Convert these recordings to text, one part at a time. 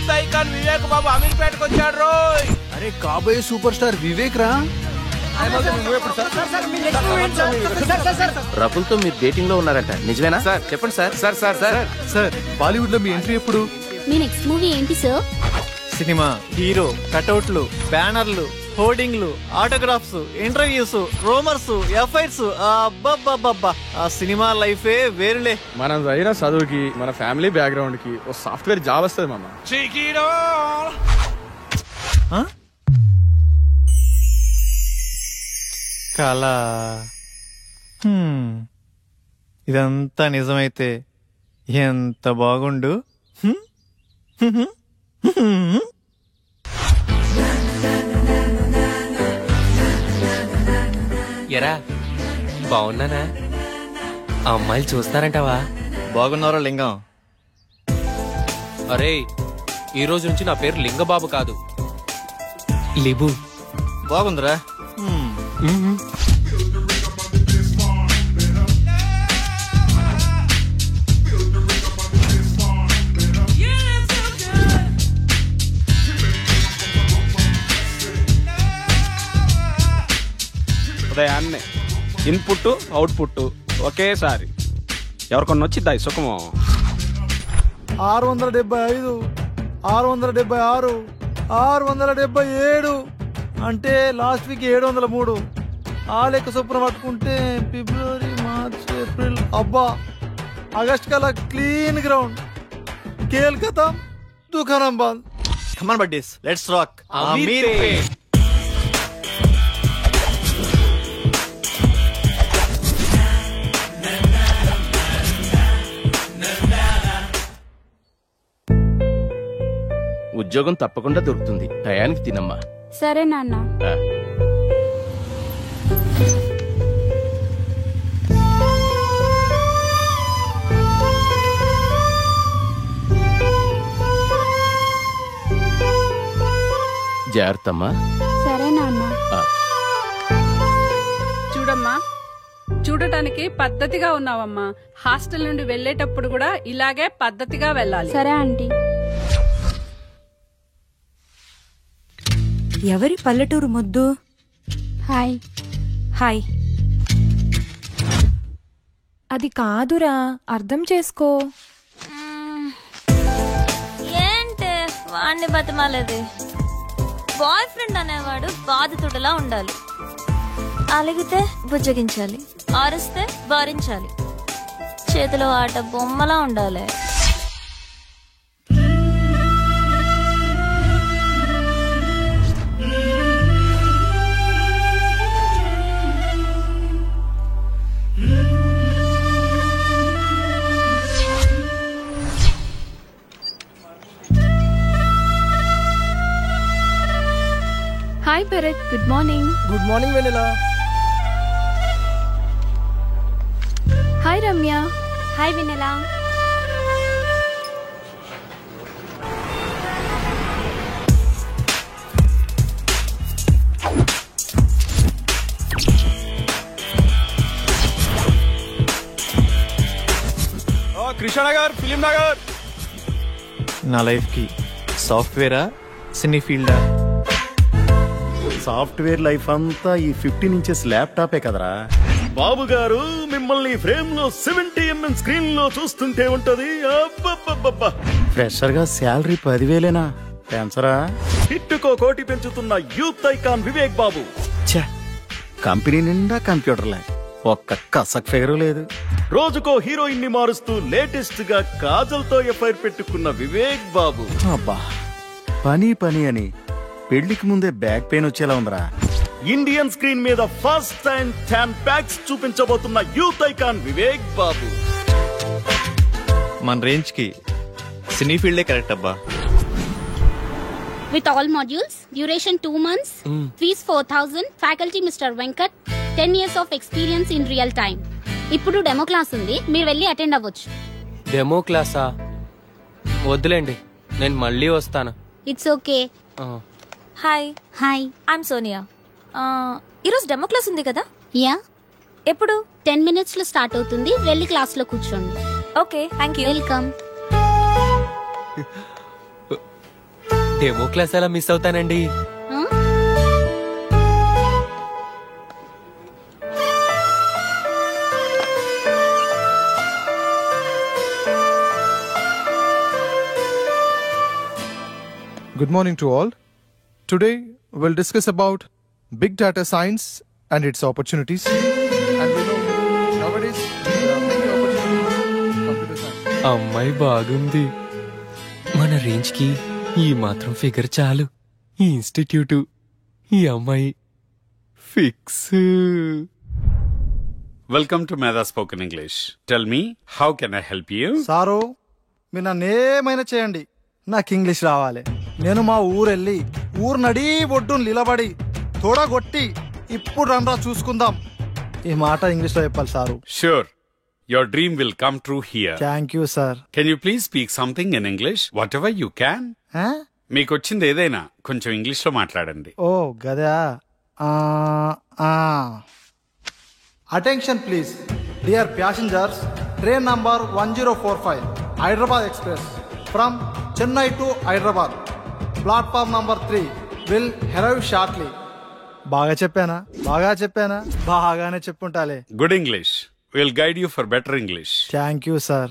Youth icon Vivek Babu అమీర్పేటకు వచ్చాడు రోయ్. అరే కాబోయే సూపర్ స్టార్ వివేక్ రా. రకుల్తో మీరు డేటింగ్ లో ఉన్నారంట, నిజమేనా? సార్ చెప్పండి sir. Sir sir sir sir Bollywood లో మీ ఎంట్రీ ఎప్పుడు? మీ నెక్స్ట్ మూవీ ఏంటి సార్? సినిమా, హీరో, కటౌట్లు, బ్యానర్లు, హోర్డింగ్లు, ఆటోగ్రాఫ్స్, ఇంటర్వ్యూస్, రోమర్స్, ఎఫ్ఐఆర్స్. అబ్బబ్బబ్బబ్బా, ఆ సినిమా లైఫే వేరులే. మనం చదివిన చదువుకి మన ఫ్యామిలీ బ్యాక్గ్రౌండ్ కి ఓ సాఫ్ట్వేర్ జాబ్ వస్తుంది మామ. కళ. ఇదంతా నిజమైతే ఎంత బాగుండు. ఎరా బాగున్నానా? అమ్మాయిలు చూస్తారంటావా? బాగున్నారా లింగం? అరే ఈ రోజు నుంచి నా పేరు లింగబాబు కాదు, లిబు. బాగుందిరా. ఉదయాన్నే ఇన్పుట్ అవుట్పుట్ ఒకేసారి ఎవరికొన్న వచ్చిద్దా ఈ సుఖము? 675, 676, 677 అంటే లాస్ట్ వీక్ 703. ఆ లెక్క చొప్పున పట్టుకుంటే ఫిబ్రవరి, మార్చ్, ఏప్రిల్, అబ్బా ఆగస్ట్ కల్లా క్లీన్ గ్రౌండ్. కేల్ ఖతం, దుకాణం బంద్. Come on buddies, let's rock. Ameerpet. ఉద్యోగం తప్పకుండా దొరుకుతుంది, టయానికి తినమ్మా. సరే నాన్న. జాగ్రత్తమ్మా. సరే నాన్న. చూడమ్మా, చూడటానికి పద్ధతిగా ఉన్నావమ్మా. హాస్టల్ నుండి వెళ్ళేటప్పుడు కూడా ఇలాగే పద్ధతిగా వెళ్ళాలి. సరే ఆంటీ. ఎవరి పల్లెటూరు ముద్దు? హాయ్. హాయ్. అది కాదురా, అర్థం చేసుకో. ఏంటే వాణ్ణి బతిమాలేది? బాయ్ ఫ్రెండ్ అనేవాడు బాధితుడిలా ఉండాలి. అలిగితే బుజ్జగించాలి, ఆరిస్తే భరించాలి, చేతిలో ఆట బొమ్మలా ఉండాలి. Hi Bharat, good morning. Good morning Vennela. Hi Ramya. Hi Vennela. Krishnanagar, Film Nagar. నా లైఫ్ కి సాఫ్ట్వేరా, సినీ ఫీల్డా? సాఫ్ట్వేర్ లైఫ్ అంతా ఈ 15 ఇంచెస్ ల్యాప్టాపే కదరా బాబు గారు. మిమ్మల్ని ఫ్రేమ్ లో 70mm స్క్రీన్ లో చూస్తుంటే ఉంటది. ఫ్రెషర్ గా శాలరీ 10,000 పెంచరా? హిట్టుకో కోటి పెంచుతున్న యూత్ ఐకాన్ వివేక్ బాబు. కంపెనీ నిండా కంప్యూటర్లే, ఒక్క కసక్ ఫేరు లేదు. రోజుకో హీరోయిన్ ని మారుస్తూ లేటెస్ట్ గా కాజల్ తో ఎఫ్ఐఆర్ పెట్టుకున్న వివేక్ బాబు. అబ్బా పని పని అని పెళ్లికి ముందే బ్యాక్ పెయిన్ వచ్చేలా ఉందిరా. ఇండియన్ స్క్రీన్ మీద ఫస్ట్ టైం 10 ప్యాక్స్ చూపించబోతున్న యూత్ ఐకాన్ వివేక్ బాబు. మన రేంజ్ కి సినీ ఫీల్డే కరెక్ట్ అబ్బా. With all modules, duration 2 months, fees 4,000, faculty Mr. Venkat, 10 years of experience in real time. ఇప్పుడు డెమో క్లాస్ ఉంది, మీరు వెళ్ళి అటెండ్ అవ్వచ్చు. డెమో క్లాసా? వద్దులేండి, నేను మళ్ళీ వస్తాను. It's okay. Hi. Hi, I'm Sonia. ఈరోజు డెమో క్లాస్ ఉంది కదా? యా. ఎప్పుడు? 10 minutes లో స్టార్ట్ అవుతుంది, వెళ్ళి క్లాస్ లో కూర్చోండి. Okay, thank you. Welcome. Demo class ఎలా మిస్ అవుతానండి. Good morning to all. Today we'll discuss about big data science and its opportunities. And we know nowadays there are many opportunities in computer science. అమ్మాయి బాగుంది. మన range కి ఈ మాత్రం figure చాలు. ఈ ఇన్స్టిట్యూట్, ఈ అమ్మాయి ఫిక్స్. వెల్కమ్ టు మేధా spoken English. Tell me, how can I help you? Sir, మీరు నన్ను ఏమైనా చేయండి, నాకు ఇంగ్లీష్ రావాలి. నేను మా ఊరెళ్ళి ఊరు నడి ఒడ్డును నిలబడి తోడగొట్టి ఇప్పుడు రండ్రా చూసుకుందాం ఈ మాట ఇంగ్లీష్ లో చెప్పాలి sir. Sure. Your dream will come true here. Thank you sir. Can you please speak something in English? Whatever you can. మీకు వచ్చింది ఏదైనా కొంచెం ఇంగ్లీష్ లో మాట్లాడండి. ఓ గదా. Attention please dear passengers, train number 1045 Hyderabad express from Chennai to Hyderabad platform number 3 will arrive shortly. బాగా చెప్పానా? బాగానే చెప్పుంటాలే. Good English. We'll guide you for better English. Thank you sir.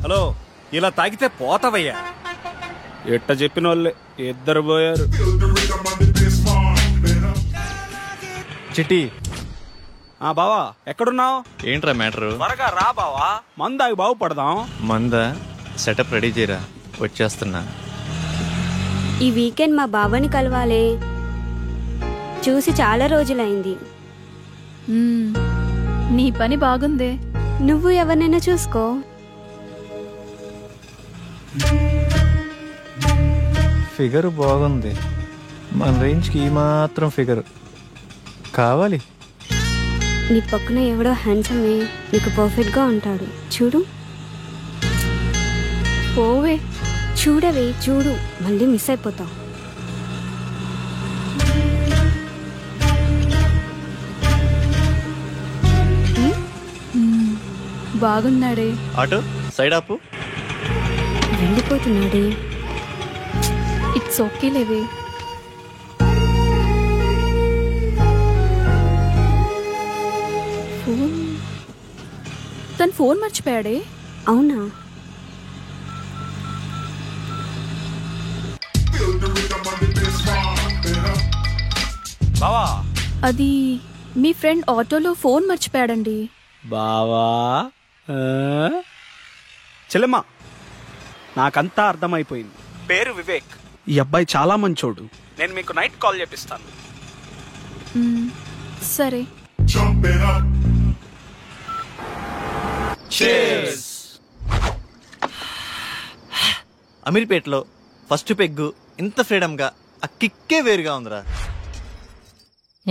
Hello, ఇలా తాగితే పోతావయ్యా. ఎట్ట చెప్పిన వాళ్ళే ఇద్దరు పోయారు. చిట్టి, బావా ఎక్కడున్నావు? ఏంట్రా మ్యాటర్? త్వరగా రా బావా, మందాగి బాగుపడదాం. మందా సెటప్ రెడీ చేయరా, వచ్చేస్తున్నా. ఈ వీకెండ్ మా బావని కలవాలే, చూసి చాలా రోజులైంది. నీ పని బాగుందే. నువ్వు ఎవరినైనా చూసుకో. ఫిగర్ బాగుంది, మన రేంజ్కి ఈ మాత్రం ఫిగర్ కావాలి. నీ పక్కన ఎవడో హ్యాండ్సమే నీకు పర్ఫెక్ట్ గా ఉంటాడు, చూడు. పోవే, చూడవే, చూడు, మళ్ళీ మిస్ అయిపోతావు. బాగున్నాడే. ఆటో సైడ్ ఆపు. వెళ్ళిపోతున్నాడే. ఇట్స్ ఓకే లేవే. తను ఫోన్ మర్చిపోయాడే. అవునా? బావా, అది మీ ఫ్రెండ్ ఆటోలో ఫోన్ మర్చిపోయాడండి. బావా చెల్లెమ్మా, నాకంతా అర్థమైపోయింది. పేరు వివేక్. ఈ అబ్బాయి చాలా మంచోడు. నేను మీకు నైట్ కాల్ చేపిస్తాను. సరే. అమీర్పేటలో ఫస్ట్ పెగ్గు ఇంత ఫ్రీడమ్ గా ఆ కిక్కే వేరుగా ఉందిరా.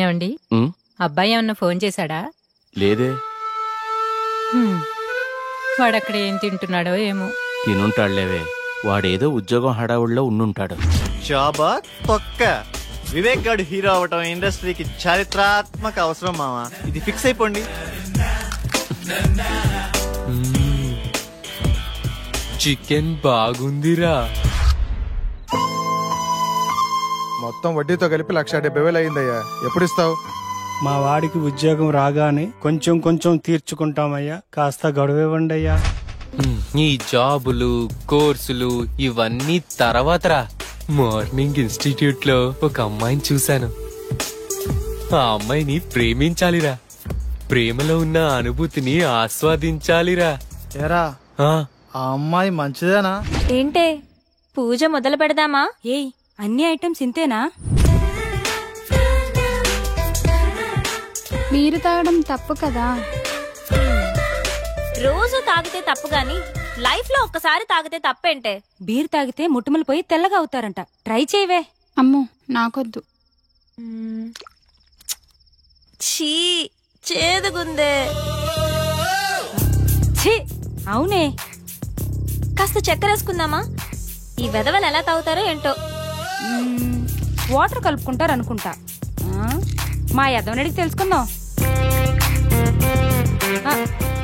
ఏమండి, అబ్బాయి ఏమన్నా ఫోన్ చేశాడా? లేదే. వాడక్కడ ఏం తింటున్నాడో ఏమో. తినుంటాడులేవే, వాడేదో ఉద్యోగం హడావుడిలో ఉండుంటాడు. జాబా తొక్క. వివేక్ గాడు హీరో అవటం ఇండస్ట్రీకి చారిత్రాత్మక అవసరం మావా. ఇది ఫిక్స్ అయిపోండి. చికెన్ బాగుందిరా. మొత్తం వడ్డీతో కలిపి 1,70,000 అయిందయ్యా. ఎప్పుడు ఇస్తావు? మా వాడికి ఉద్యోగం రాగానే కొంచెం కొంచెం తీర్చుకుంటామయ్యా, కాస్త గడువివ్వండి అయ్యా. ఈ జాబులు, కోర్సులు ఇవన్నీ తర్వాతరా. మార్నింగ్ ఇన్స్టిట్యూట్ లో ఒక అమ్మాయిని చూశాను. ఆ అమ్మాయిని ప్రేమించాలిరా. ప్రేమలో ఉన్న అనుభూతిని ఆస్వాదించాలిరా. ఏరా, ఆ అమ్మాయి మంచిదేనా? ఏంటే, పూజ మొదలు పెడదామా? ఏయ్, అన్ని ఐటమ్స్ ఇంతేనా? మీరు తాగడం తప్పు కదా. రోజు తాగితే తప్పు గాని లైఫ్ లో ఒక్కసారి తాగితే తప్పేంటే? బీర్ తాగితే ముట్టుమలు పోయి తెల్లగా అవుతారంట. ట్రై చేయవే. అమ్మో, నాకొద్దు. ఛీ, చేదుగుందే. ఛీ, అవునే. కాస్త చక్కెర వేసుకుందామా? ఈ వెధవలు ఎలా తాగుతారో ఏంటో. వాటర్ కలుపుకుంటారు అనుకుంటా. మా యదవనడికి తెలుసుకుందాం.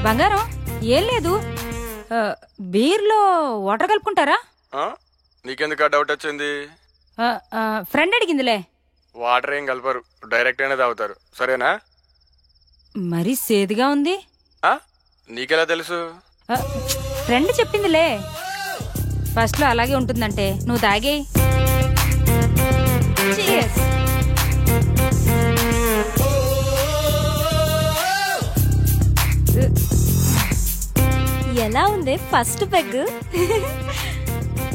బంగారం ఏం లేదు, బీర్లో వాటర్ కలుపుకుంటారా? నీకెందుకు ఆ డౌట్ వచ్చింది? ఫ్రెండ్ అడిగిందిలే. వాటర్ ఏం కలపరు, డైరెక్ట్ అయినా తాగుతారు. సరేనా? మరీ సేదుగా ఉంది. నీకెలా తెలుసు? ఫ్రెండ్ చెప్పిందిలే. ఫస్ట్ లో అలాగే ఉంటుందంటే నువ్వు తాగే. ఎలా ఉంది ఫస్ట్ పెగ్?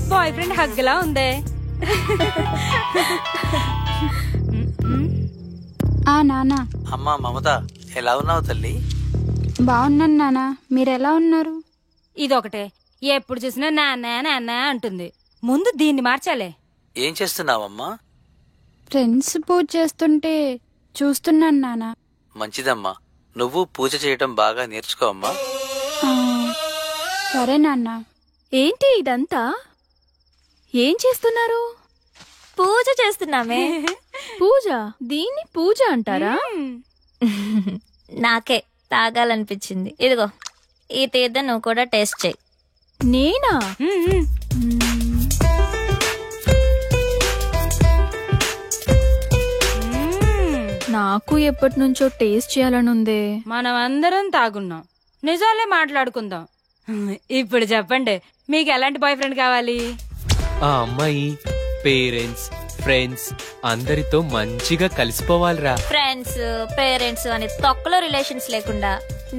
బాయ్ ఫ్రెండ్ హగ్లా ఉందే. నానా. అమ్మా మమత, ఎలా ఉన్నావు తల్లి? బాగున్నాను నానా, మీరెలా ఉన్నారు? ఇదొకటే, ఎప్పుడు చూసినా నాన్న నాన్న అంటుంది. ముందు దీన్ని మార్చాలే. ఏం చేస్తున్నావమ్మా? ఫ్రెండ్స్ పూజ చేస్తుంటే చూస్తున్నాను నానా. మంచిదమ్మా, నువ్వు పూజ చేయటం బాగా నేర్చుకో అమ్మా. సరే నాన్న. ఏంటి ఇదంతా? ఏం చేస్తున్నారు? పూజ చేస్తున్నామే. పూజ? దీన్ని పూజ అంటారా? నాకే తాగాలనిపించింది. ఇదిగో ఈ తీర్థం నువ్వు కూడా టేస్ట్ చేయి. నేనా? నాకు ఎప్పటి నుంచో టేస్ట్ చేయాలనుందే. మనం అందరం తాగున్నాం, నిజాలే మాట్లాడుకుందాం. ఇప్పుడు చెప్పండి, మీకు ఎలాంటి బాయ్ ఫ్రెండ్ కావాలి? ఆ అమ్మాయి పేరెంట్స్ ఫ్రెండ్స్ అందరితో మంచిగా కలిసిపోవాలిరా. ఫ్రెండ్స్ పేరెంట్స్ అని తొక్కలో రిలేషన్స్ లేకుండా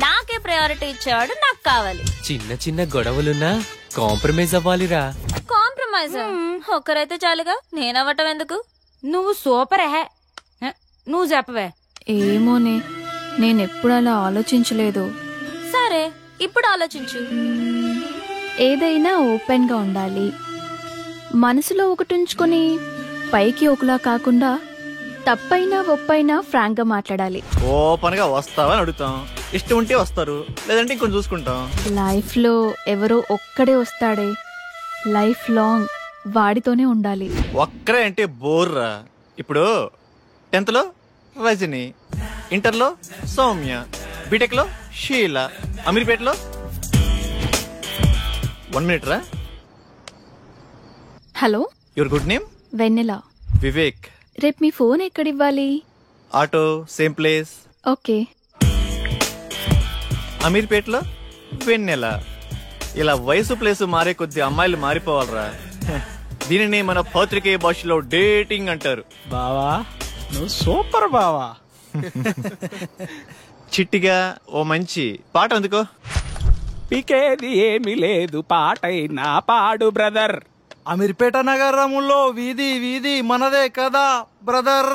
నాకే ప్రయారిటీ ఇచ్చేవాడు నాకు కావాలి. చిన్న చిన్న గొడవలున్నా కాంప్రమైజ్ అవ్వాలిరా. కాంప్రమైజ్ ఒక్కరైతే చాలుగా, నేనవ్వటం ఎందుకు? నువ్వు సూపర్ హే. నువ్వు చెప్పవే. ఏమోనే, నేనెప్పుడు అలా ఆలోచించలేదు. సరే ఇప్పుడు ఆలోచించు. ఏదైనా ఓపెన్ గా ఉండాలి, మనసులో ఒకటి ఉంచుకొని పైకి ఒకలా కాకుండా తప్పైనా ఒప్పైనా ఫ్రాంక్ గా మాట్లాడాలి. ఓపెన్ గా వస్తావని అడుగుతాం, ఇష్టం ఉంటే వస్తారు, లేదంటే ఇంకొంచెం చూసుకుంటాం. లైఫ్ లో ఎవరో ఒక్కడే వస్తాడే, లైఫ్ లాంగ్ వాడితోనే ఉండాలి. ఒక్కరే అంటే బోర్రా. ఇప్పుడు 10th లో రజని, ఇంటర్లో సౌమ్య, బీటెక్ లో షీలా, అమీర్పేటలో 1 minute రా. Hello, your good name? Vennela. Vivek. రేపు మీ ఫోన్ ఎక్కడివ్వాలి? Auto same place. ఓకే. అమీర్పేటలో వెన్నెల. ఇలా వయసు ప్లేసు మారే కొద్ది అమ్మాయిలు మారిపోవాలరా. దీనిని మన పత్రికే భాషలో డేటింగ్ అంటారు. బావా నువ్వు సూపర్ బావా. చిట్టిగా ఓ మంచి పాట అందుకో. పీకేది ఏమీ లేదు, పాటైనా పాడు బ్రదర్. అమీర్పేట నగరములో వీధి వీధి మనదే కదా బ్రదర్.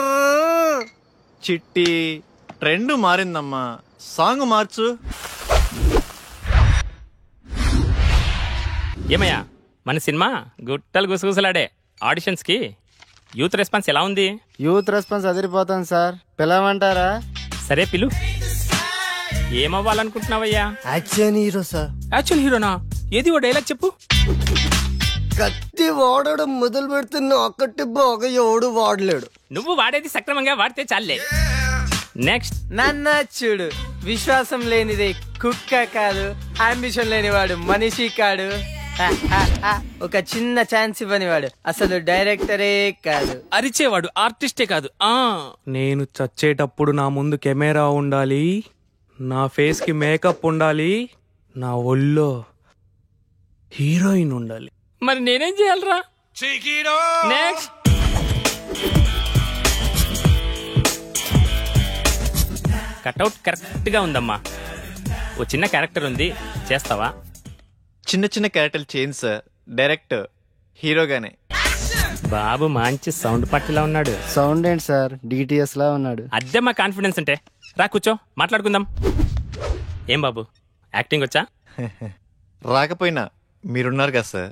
చిట్టి ట్రెండ్ మారిందమ్మా, సాంగ్ మార్చు. ఏమయ్యా, మన సినిమా గుట్టలు గుసగుసలాడే ఆడిషన్స్ కి యూత్ రెస్పాన్స్ ఎలా ఉంది? యూత్ రెస్పాన్స్ అదిరిపోతుంది సార్, పిలవమంటారా? సరే పిలు. ఏమవ్వాలనుకుంటున్నావయ్యా? Action hero sir. యాక్చువల్ హీరోనా? ఏది ఓ డైలాగ్ చెప్పు. కత్తి వాడడం మొదలు పెడుతున్న ఒక్కటి బాగా ఎవడు వాడలేడు. నువ్వు వాడేది సక్రమంగా వాడితే చాలే. నెక్స్ట్. నన్న చూడు, విశ్వాసం లేనిదే కుక్క కాదు, అంబిషన్ లేనివాడు మనిషి కాడు, ఒక చిన్న ఛాన్స్ ఇవ్వనివాడు అసలు డైరెక్టరే కాదు, అరిచేవాడు ఆర్టిస్టే కాదు. నేను చచ్చేటప్పుడు నా ముందు కెమెరా ఉండాలి, నా ఫేస్ కి మేకప్ ఉండాలి, నా ఒళ్ళో హీరోయిన్ ఉండాలి. మరి నేనేం చేయాలరా? నెక్స్ట్. కట్అవుట్ కరెక్ట్ గా ఉందమ్మా. ఓ చిన్న క్యారెక్టర్ ఉంది, చేస్తావా? చిన్న చిన్న క్యారెక్టర్లు చేంజ్ సార్, డైరెక్ట్ హీరోగానే. బాబు మంచి సౌండ్ పట్టిలా ఉన్నాడు. సౌండ్ ఏంటి సార్, డిటిఎస్ లా ఉన్నాడు. అదే మా కాన్ఫిడెన్స్ అంటే. రా కూర్చో, మాట్లాడుకుందాం. ఏం బాబు, యాక్టింగ్ వచ్చా? రాకపోయినా మీరున్నారు కదా సార్.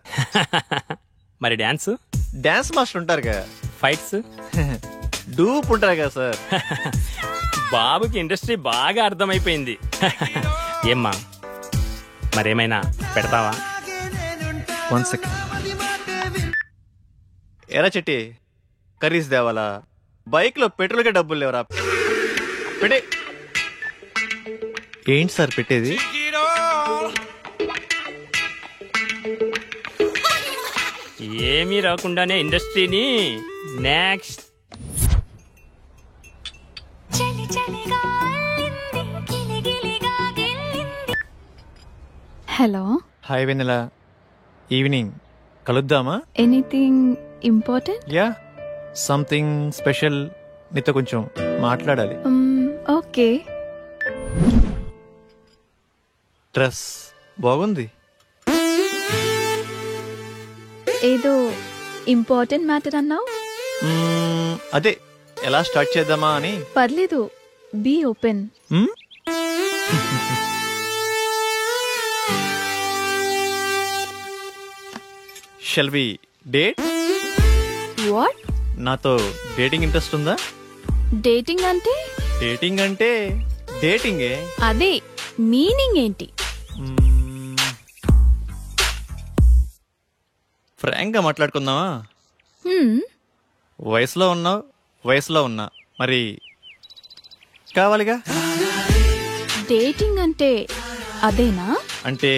మరి డాన్స్? డాన్స్ మాస్టర్ ఉంటారు కదా. ఫైట్స్? డూప్ ఉంటారు కదా సార్. బాబుకి ఇండస్ట్రీ బాగా అర్థమైపోయింది. ఏమ్మా, మరేమైనా పెడతావా? 1 second. ఎరా చెట్టి, కర్రీస్ దేవాలా? బైక్ లో పెట్రోల్కే డబ్బులు లేవరా? పెట్టి ఏంటి సార్ పెట్టేది? ఏమీ రాకుండానే ఇండస్ట్రీని next. Hello, hi Vennela, evening కలుద్దామా? Anything important? Yeah, something special. నీతో కొంచెం మాట్లాడాలి. ఓకే. డ్రెస్ బాగుంది. ఏదో ఇంపార్టెంట్ మ్యాటర్ అన్నావు. అదే ఎలా స్టార్ట్ చేద్దామా అని. పర్లేదు, be open. Shall we date? What? నాతో డేటింగ్ ఇంట్రెస్ట్ ఉందా? డేటింగ్ అంటే? డేటింగ్ అంటే డేటింగే. అదే మీనింగ్ ఏంటి? ఫ్రాంక్ గా మాట్లాడుకుందామా? వయసులో ఉన్నావు, వయసులో ఉన్నా, మరి కావాలిగా. డేటింగ్ అంటే అదేనా? అంటే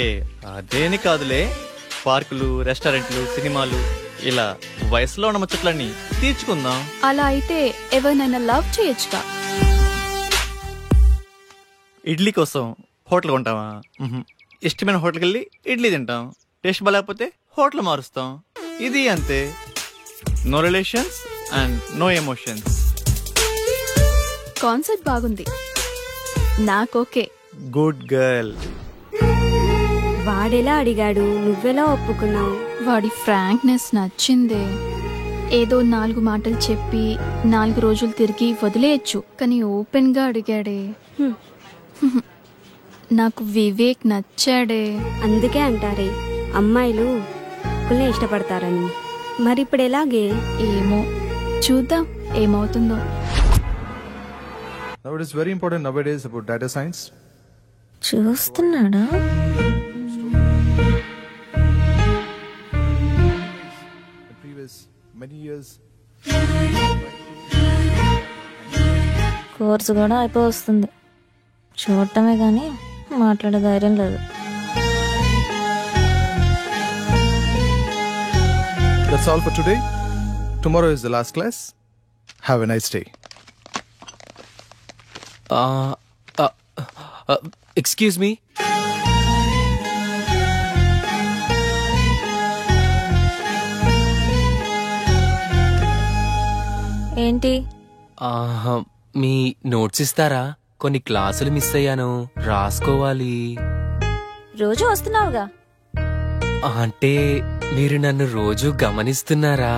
అదేని కాదులే, పార్కులు, రెస్టారెంట్లు, సినిమాలు, ఇలా వయసులో ఉన్న ముచ్చట్లన్నీ తీర్చుకుందాం. అలా అయితే ఎవరినైనా లవ్ చేయొచ్చుగా. ఇడ్లీ కోసం హోటల్ కొంటావా? ఇష్టమైన హోటల్కి వెళ్ళి ఇడ్లీ తింటాం. టేస్ట్ బాగాలేకపోతే హోటల్ మారుస్తాం. ఇది అంతే. No relations and no emotions. Concept బాగుంది, నాకోకే. Good girl. వాడెలా అడిగాడు, నువ్వెలా ఒప్పుకున్నావు? వాడి ఫ్రాంక్నెస్ నచ్చిందే. ఏదో 4 మాటలు చెప్పి 4 రోజులు తిరిగి వదిలేయచ్చు, కానీ ఓపెన్ గా అడిగాడే. నాకు వివేక్ నచ్చాడే. అందుకే అంటారే అమ్మాయిలు ఒక్కళ్ళనే ఇష్టపడతారని. మరి ఇప్పుడు ఎలాగే? ఏమో, చూద్దాం ఏమవుతుందో. Now it is very important nowadays about data science. చూస్తున్నాడా? Previous many years. Course కూడా అయిపోతుంది. చూడటమే కానీ మాట్లాడే ధైర్యం లేదు. That's all for today. Tomorrow is the last class. Have a nice day. Excuse me. ఏంటి? మీ నోట్స్ ఇస్తారా? కొన్ని క్లాసులు మిస్ అయ్యాను, రాసుకోవాలి. రోజు వస్తున్నావుగా. అంటే మీరు నన్ను రోజు గమనిస్తున్నారా?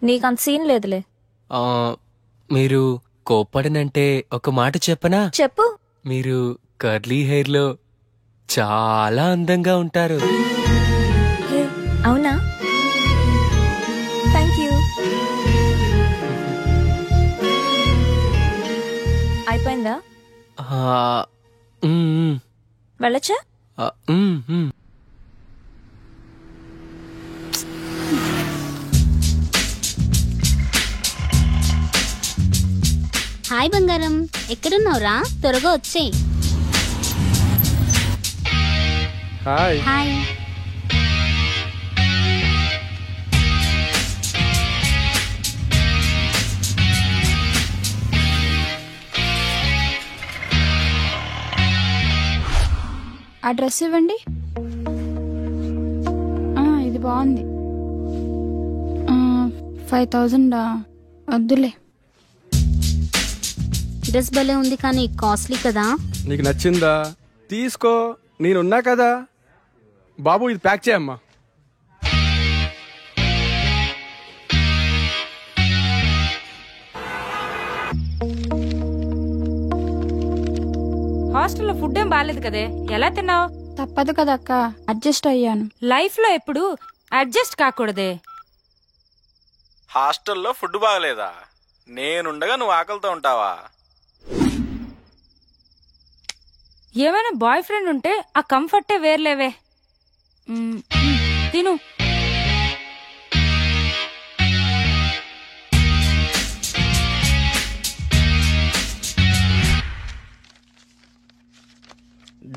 నీకంత సీన్ లేదులే. మీరు కోప్పడనంటే ఒక మాట చెప్పనా? చెప్పు. మీరు కర్లీ హెయిర్ లో చాలా అందంగా ఉంటారు. అవునా? Thank you. అయిపోయిందా? వెళ్ళొచ్చా? హాయ్ బంగారం, ఎక్కడున్నావురా? త్వరగా వచ్చేయ్. హాయ్. హాయ్. ఆ డ్రెస్ ఇవ్వండి. ఇది బాగుంది. 5000 వద్దులే. డ్రెస్ భలే ఉంది కానీ కాస్ట్లీ కదా. నీకు నచ్చిందా? తీసుకో, నేనున్నా కదా. బాబు ఇది ప్యాక్ చేయమ్మా. హాస్టల్లో ఫుడ్ ఏం బాగాలేదు కదే, ఎలా తిన్నావు? తప్పదు కదక్క, అడ్జస్ట్ అయ్యాను. లైఫ్ లో ఎప్పుడు అడ్జస్ట్ కాకూడదే. హాస్టల్లో ఫుడ్ బాగలేదా? నేనుండగా నువ్వు ఆకలితో ఉంటావా? ఏమైనా బాయ్ ఫ్రెండ్ ఉంటే ఆ కంఫర్టే వేర్లేవే. తిను.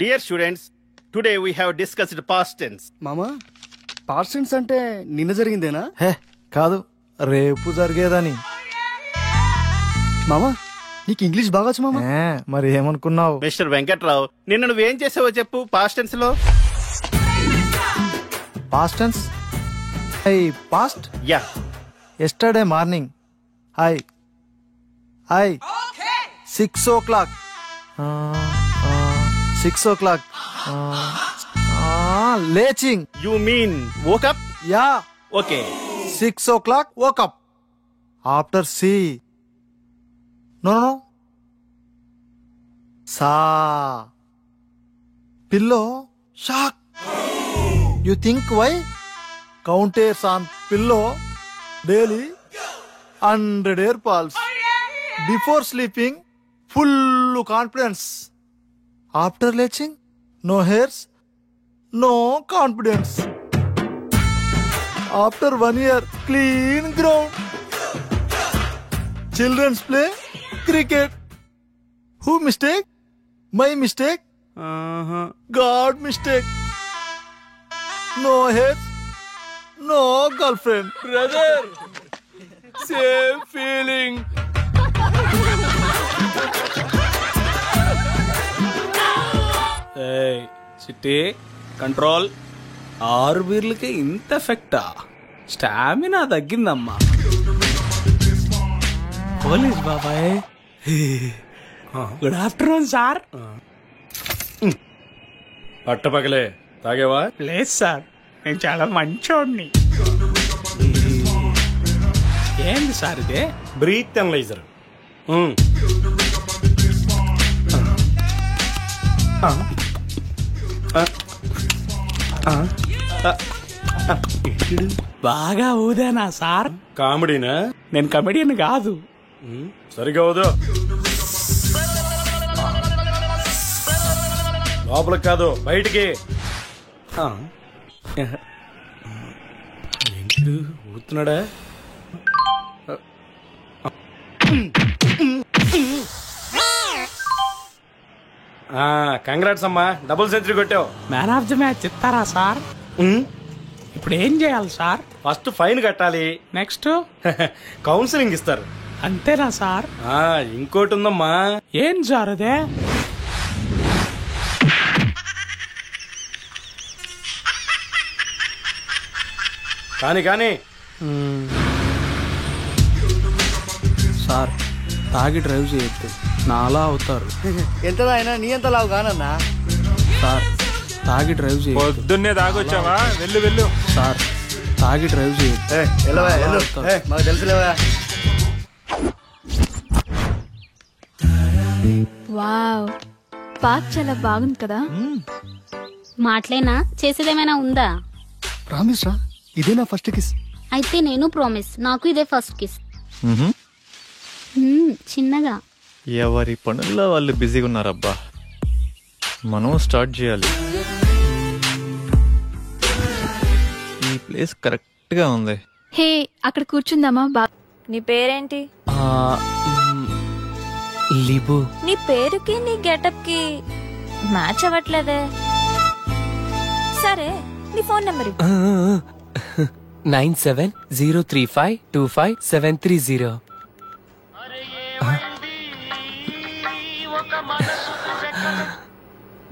Dear students, today we have discussed past tense. మామా పాస్ట్ టెన్స్ అంటే నిన్న జరిగిందేనా? హే కాదు, రేపు జరిగేదని. మామా నీకు ఇంగ్లీష్ బాగా వచ్చు మామా. మరి ఏమనుకున్నావు? మిస్టర్ వెంకట్రావు, నిన్న నువ్వేం చేసావో చెప్పు పాస్ట్ టెన్స్ లో. Past tense. I past. Yeah. Yesterday morning. I 6 o'clock. 6 o'clock. లేచింగ్. You mean woke up? Yeah. Okay. 6 o'clock woke up. After C. No. Sa. Pillow. Shock. You think why? Counters on pillow daily 100 air pulse. Before sleeping, full confidence. After leaching, no hairs, no confidence. After 1 year, clean ground. Children's play cricket. Who mistake? My mistake? God mistake. No hair, no girlfriend. Brother, same feeling. City control. 6 బీర్లకి ఇంత ఎఫెక్టా? Stamina తగ్గిందమ్మా. Police బాబాయ్. Good afternoon sir. పట్టపగలే తాగేవా? లేదు sir, నేను చాలా మంచోడిని. ఏంది sir ఇదే? Breath analyser. బాగా ఊదేనా సార్? కామెడీనా? నేను కమెడియన్ కాదు. సరిగా ఊదు. లోపలికి కాదు, బయటికి. ఏంటి ఊతున్నాడా? కంగ్రాట్స్ అమ్మా, డబుల్ సెంచరీ కొట్టావు. మ్యాన్ ఆఫ్ ది మ్యాచ్ ఇస్తారా సార్? ఇప్పుడు ఏం చేయాలి సార్? ఫస్ట్ ఫైన్ కట్టాలి. నెక్స్ట్ కౌన్సిలింగ్ ఇస్తారు. అంతేనా సార్? ఇంకోటి ఉందమ్మా. ఏం సార్ అదే? కానీ సార్, తాగి డ్రైవ్ చేయొద్దు, నాలా అవుతారు. ఎంతలా అయినా నీ ఎంత లావు కానన్నా. సార్, తాగి డ్రైవ్ చేయొద్దు. పొద్దున్నే తాగొచ్చావా? వెళ్ళు. సార్, తాగి డ్రైవ్ చేయొద్దు. మాకు తెలుసులేవా. వావ్, పార్క్ చాలా బాగుంది కదా. మాటలేనా, చేసేదేమైనా ఉందా? ప్రామిస్ రా, ఇదే నా ఫస్ట్ కిస్. అయితే నేను ప్రామిస్, నాకు ఇదే ఫస్ట్ కిస్. చిన్నగా. ఎవరి పనుల్లో వాళ్ళు బిజీగా ఉన్నారబ్బా. మనం స్టార్ట్ చేయాలి. ఈ ప్లేస్ కరెక్ట్ గా ఉంది. హే, అక్కడ కూర్చుందామా? నీ పేరేంటి? లిబు. నీ పేరుకి నీ గెటప్ కి మ్యాచ్ అవ్వట్లేదే. సరే, నీ ఫోన్ నెంబర్ 9703525730.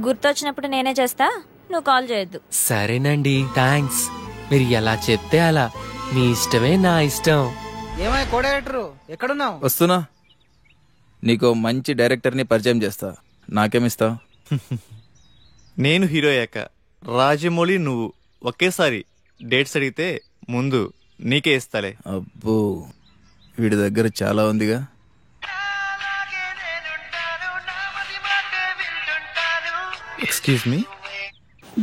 గుర్తొచ్చినప్పుడు నేనే చేస్తా, నువ్వు కాల్ చేయొద్దు. సరేనండి, థ్యాంక్స్. మీరు ఎలా చెప్తే అలా. మీ ఇష్టమే నా ఇష్టం. ఏమై కో డైరెక్టర్, ఎక్కడున్నావు? వస్తున్నా. నీకు మంచి డైరెక్టర్ని పరిచయం చేస్తా. నాకేమిస్తావు? నేను హీరో అయ్యాక రాజమౌళి నువ్వు ఒకేసారి డేట్స్ అడిగితే ముందు నీకే ఇస్తాలే. అబ్బో, వీడి దగ్గర చాలా ఉందిగా. Excuse me.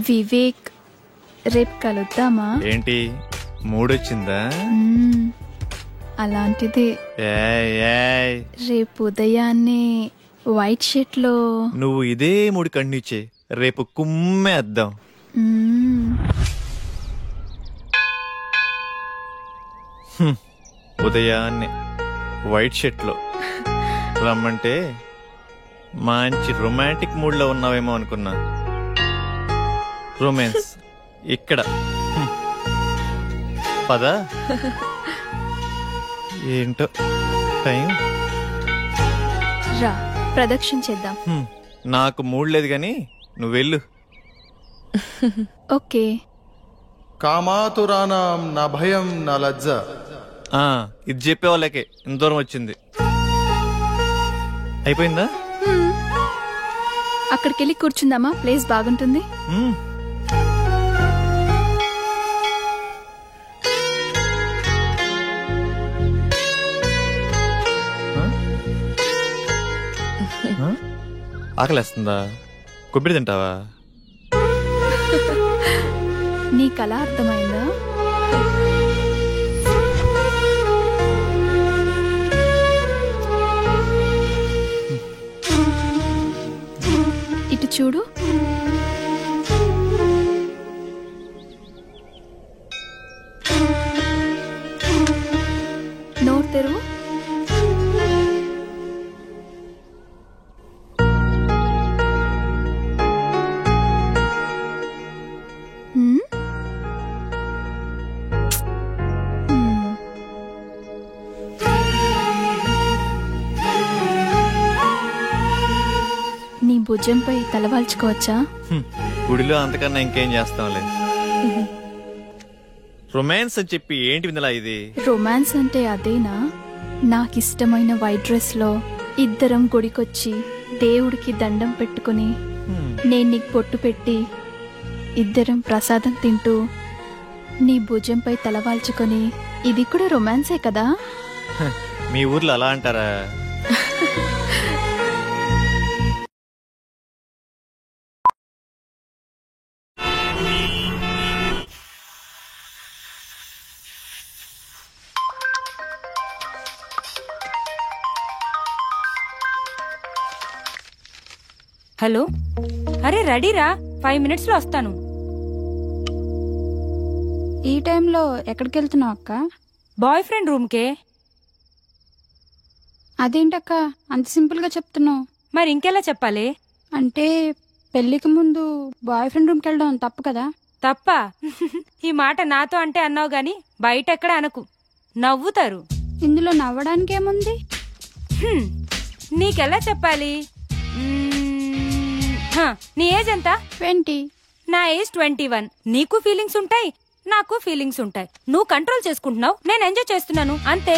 వివేక్, రేపు కలుద్దామా? ఏంటి మూడొచ్చిందా? అలాంటిదే. రేపు ఉదయాన్నే వైట్ షర్ట్ లో. నువ్వు ఇదే మూడు కండిచే, రేపు కుమ్మేద్దాం. ఉదయాన్నే వైట్ షర్ట్ లో రమ్మంటే మంచి రొమాంటిక్ మూడ్ లో ఉన్నావేమో అనుకున్నా. రొమాన్స్ ఇక్కడ. పద. ఏంటో టైం. రా ప్రదక్షిణ చేద్దాం. నాకు మూడ్ లేదు గాని నువ్వు వెళ్ళు. ఓకే. కామాతురానాం నా భయం నా లజ్జ. ఇది చెప్పే వాళ్ళకే ఇంత దూరం వచ్చింది. అయిపోయిందా? అక్కడికి వెళ్ళి కూర్చుందామా? ప్లేస్ బాగుంటుంది. ఆకలేస్తుందా? కొబ్బరి తింటావా? నీ కళ అర్థమైందా? ఇటు చూడు. నోరు తెరువు. నీ భుజంపై తలవాల్చుకోవచ్చా? గుడిలో అంతకన్నా ఇంకేం చేస్తాంలే. రొమాన్స్ అని చెప్పి ఏంటి విందలా ఇది? రొమాన్స్ అంటే అదేనా? నాకిష్టమైన వైట్ డ్రెస్ లో ఇద్దరం గుడికొచ్చి దేవుడికి దండం పెట్టుకుని నేను నీకు పొట్టు పెట్టి ఇద్దరం ప్రసాదం తింటూ నీ భుజంపై తలవాల్చుకొని, ఇది కూడా రొమాన్సే కదా? మీ ఊర్లో అలా అంటారా? హలో, అరే రెడీరా, 5 minutes లో వస్తాను. ఈ టైంలో ఎక్కడికి వెళ్తున్నావు అక్క? Boy friend రూమ్కే. అదేంటక్క అంత సింపుల్ గా చెప్తున్నావు? మరి ఇంకెలా చెప్పాలి? అంటే పెళ్లికి ముందు బాయ్ ఫ్రెండ్ రూమ్కి వెళ్ళడం తప్పు కదా? తప్ప? ఈ మాట నాతో అంటే అన్నావు గాని బయట ఎక్కడ అనకు, నవ్వుతారు. ఇందులో నవ్వడానికి ఏముంది? నీకెలా చెప్పాలి? నీ ఏజ్ ఎంత? 20. నా ఏజ్ 21. నీకు ఫీలింగ్స్ ఉంటాయి, నాకు ఫీలింగ్స్ ఉంటాయి. నువ్వు కంట్రోల్ చేసుకుంటున్నావు, నేను ఎంజాయ్ చేస్తున్నాను, అంతే.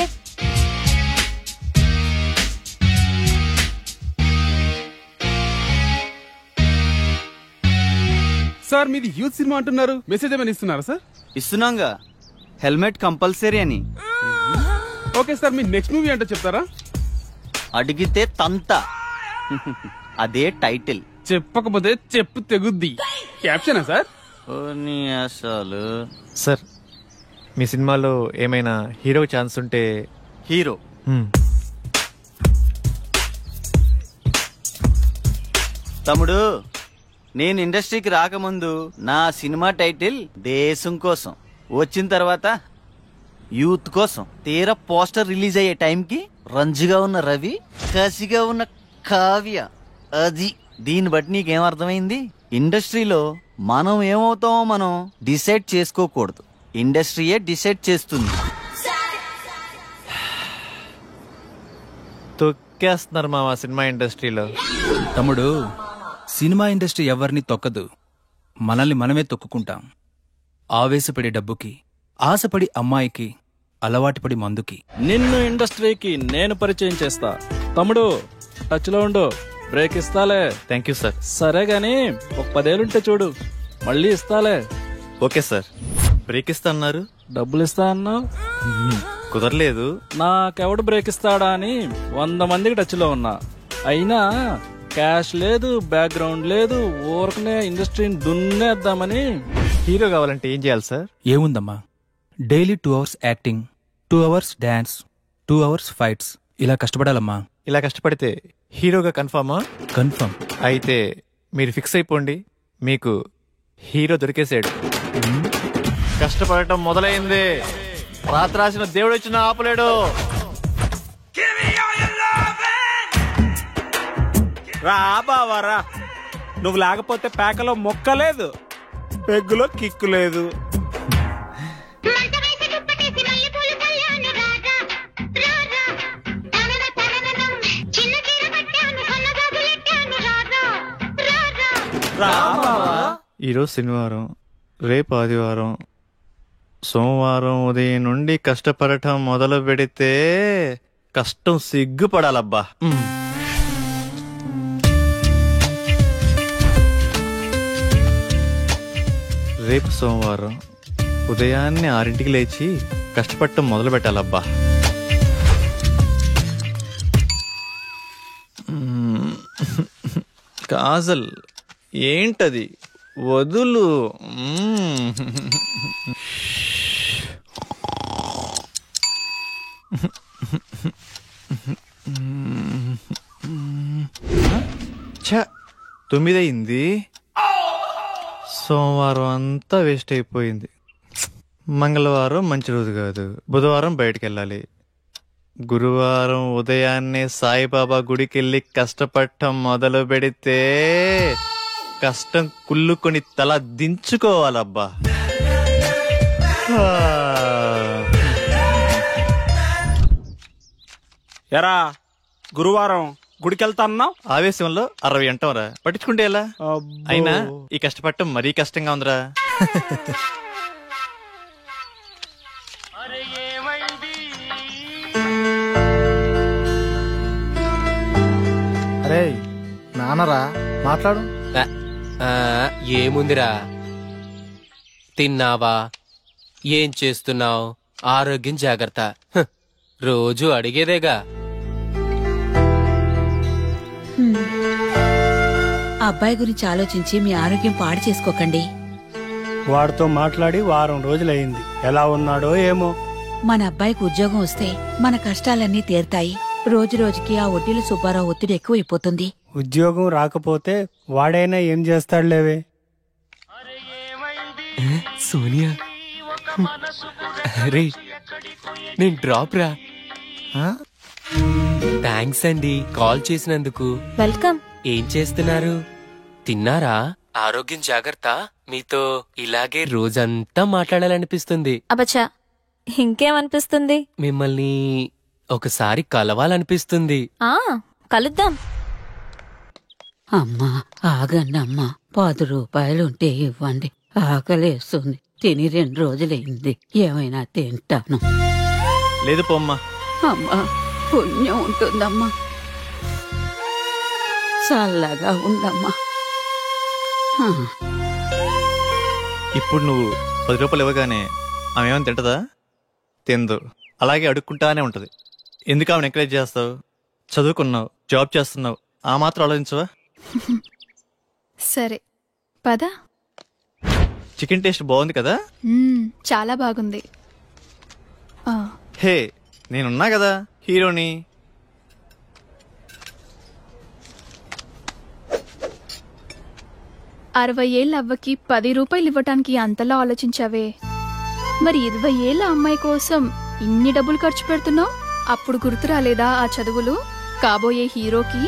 సార్ మీది యూత్ సినిమా అంటున్నారు, మెసేజ్ ఏమైనా ఇస్తున్నారా సార్? ఇస్తున్నాంగా, హెల్మెట్ కంపల్సరీ అని. ఓకే సార్, మీ నెక్స్ట్ మూవీ అంటే చెప్తారా? అడిగితే తంత, అదే టైటిల్. చెప్పకపోతే చెప్పు తెగుద్ది. క్యాప్షనా సార్? సార్ మీ సినిమాలో ఏమైనా హీరో ఛాన్స్ ఉంటే. హీరో తమ్ముడు, నేను ఇండస్ట్రీకి రాకముందు నా సినిమా టైటిల్ దేశం కోసం, వచ్చిన తర్వాత యూత్ కోసం. తీరా పోస్టర్ రిలీజ్ అయ్యే టైంకి రంజుగా ఉన్న రవి, కసిగా ఉన్న కావ్య. అది దీన్ని బట్టి నీకేమర్థమైంది? ఇండస్ట్రీలో మనం ఏమవుతామో మనం డిసైడ్ చేసుకోకూడదు, ఇండస్ట్రీయే డిసైడ్ చేస్తుంది. తొక్కేస్తున్నారు మా సినిమా ఇండస్ట్రీలో. తమ్ముడు, సినిమా ఇండస్ట్రీ ఎవరిని తొక్కదు, మనల్ని మనమే తొక్కుకుంటాం. ఆవేశపడి డబ్బుకి, ఆశపడి అమ్మాయికి, అలవాటుపడి మందుకి. నిన్ను ఇండస్ట్రీకి నేను పరిచయం చేస్తా. తమ్ముడు టచ్ లో ఉండు, బ్రేక్ ఇస్తాలే. Thank you sir. సరే గాని ఒక 10 ఏళ్ళుంటే చూడు, మళ్ళీ ఇస్తాలే. Okay sir. బ్రేక్ ఇస్తా అన్నారు, డబ్బులు ఇస్తా అన్నావు, కుదరలేదు. నాకెవడు బ్రేక్ ఇస్తాడా అని 100 మందికి టచ్ లో ఉన్నా, అయినా క్యాష్ లేదు, బ్యాక్గ్రౌండ్ లేదు, ఊరకనే ఇండస్ట్రీని దున్నేద్దామని. హీరో కావాలంటే ఏం చేయాలి సార్? ఏముందమ్మా, daily 2 hours acting, 2 hours dance, 2 hours fights, ఇలా కష్టపడాలమ్మా. ఇలా కష్టపడితే హీరోగా కన్ఫర్మా? కన్ఫర్మ్. అయితే మీరు ఫిక్స్ అయిపోండి, మీకు హీరో దొరికేసాడు. కష్టపడటం మొదలైంది, రాత్రి రాసిన దేవుడు వచ్చిన ఆపలేడు. రా బావా రా. నువ్వు లేకపోతే పేకలో మొక్క లేదు, పెగ్గులో కిక్కు లేదు. ఈరోజు శనివారం, రేపు ఆదివారం, సోమవారం ఉదయం నుండి కష్టపడటం మొదలు పెడితే కష్టం సిగ్గుపడాలబ్బా. రేపు సోమవారం ఉదయాన్నే 6ంటికి లేచి కష్టపడటం మొదలు పెట్టాలబ్బా. కాజల్ ఏంటది, వదులు. ఛ, 9 అయింది. సోమవారం అంతా వేస్ట్ అయిపోయింది. మంగళవారం మంచి రోజు కాదు, బుధవారం బయటికి వెళ్ళాలి. గురువారం ఉదయాన్నే సాయిబాబా గుడికి వెళ్ళి కష్టపడటం మొదలు పెడితే కష్టం కుళ్ళుకొని తల దించుకోవాలబ్బా. ఎరా గురువారం గుడికెళ్తా అన్నావు, ఆవేశంలో 60 అంటాంరా, పట్టించుకుంటే ఎలా? అయినా ఈ కష్టపడటం మరీ కష్టంగా ఉందిరా. అరే నాన్నరా, మాట్లాడు. ఏముందిరా, తిన్నావా, ఏం చేస్తున్నావు, ఆరోగ్యం జాగ్రత్త, రోజు అడిగేదేగా. అబ్బాయి గురించి ఆలోచించి మీ ఆరోగ్యం పాడు చేసుకోకండి. వాడితో మాట్లాడి వారం రోజులైంది, ఎలా ఉన్నాడో ఏమో. మన అబ్బాయికి ఉద్యోగం వస్తే మన కష్టాలన్నీ తీరుతాయి. రోజు రోజుకి ఆ వడ్డీల సుబ్బారావు ఒత్తిడి ఎక్కువైపోతుంది. ఉద్యోగం రాకపోతే వాడైనా ఏం చేస్తాడులేవే. సోనియా, అరే నేను డ్రాప్ రా. థ్యాంక్స్ అండి కాల్ చేసినందుకు. వెల్కమ్. ఏం చేస్తున్నారు, తిన్నారా? ఆరోగ్యం జాగ్రత్త. మీతో ఇలాగే రోజంతా మాట్లాడాలనిపిస్తుంది. అబచ్చా, ఇంకేమనిపిస్తుంది? మిమ్మల్ని ఒకసారి కలవాలనిపిస్తుంది. కలుద్దాం. అమ్మా ఆగండమ్మా, 10 రూపాయలుంటే ఇవ్వండి, ఆకలేస్తుంది. తిని 2 రోజులైంది, ఏమైనా తింటాను. లేదు పోమ్మా. అమ్మా పుణ్యం ఉంటుందమ్మా, చల్లగా ఉండమ్మా. ఇప్పుడు నువ్వు 10 రూపాయలు ఇవ్వగానే ఆమె ఏమైనా తింటదా? తిందు, అలాగే అడుక్కుంటానే ఉంటది. ఎందుకు ఆమెను ఎంకరేజ్ చేస్తావు? చదువుకున్నావు, జాబ్ చేస్తున్నావు, ఆ మాత్రం ఆలోచించవా? సరే పద. చికెన్ టేస్ట్ బాగుంది కదా? చాలా బాగుంది. హే, నేనున్నా కదా హీరోని. అరవై ఏళ్ళ అవ్వకి 10 రూపాయలు ఇవ్వటానికి అంతలా ఆలోచించావే, మరి 20 ఏళ్ళ అమ్మాయి కోసం ఇన్ని డబ్బులు ఖర్చు పెడుతున్నావు? అప్పుడు గుర్తు రాలేదా ఆ చదువులు, కాబోయే హీరోకి?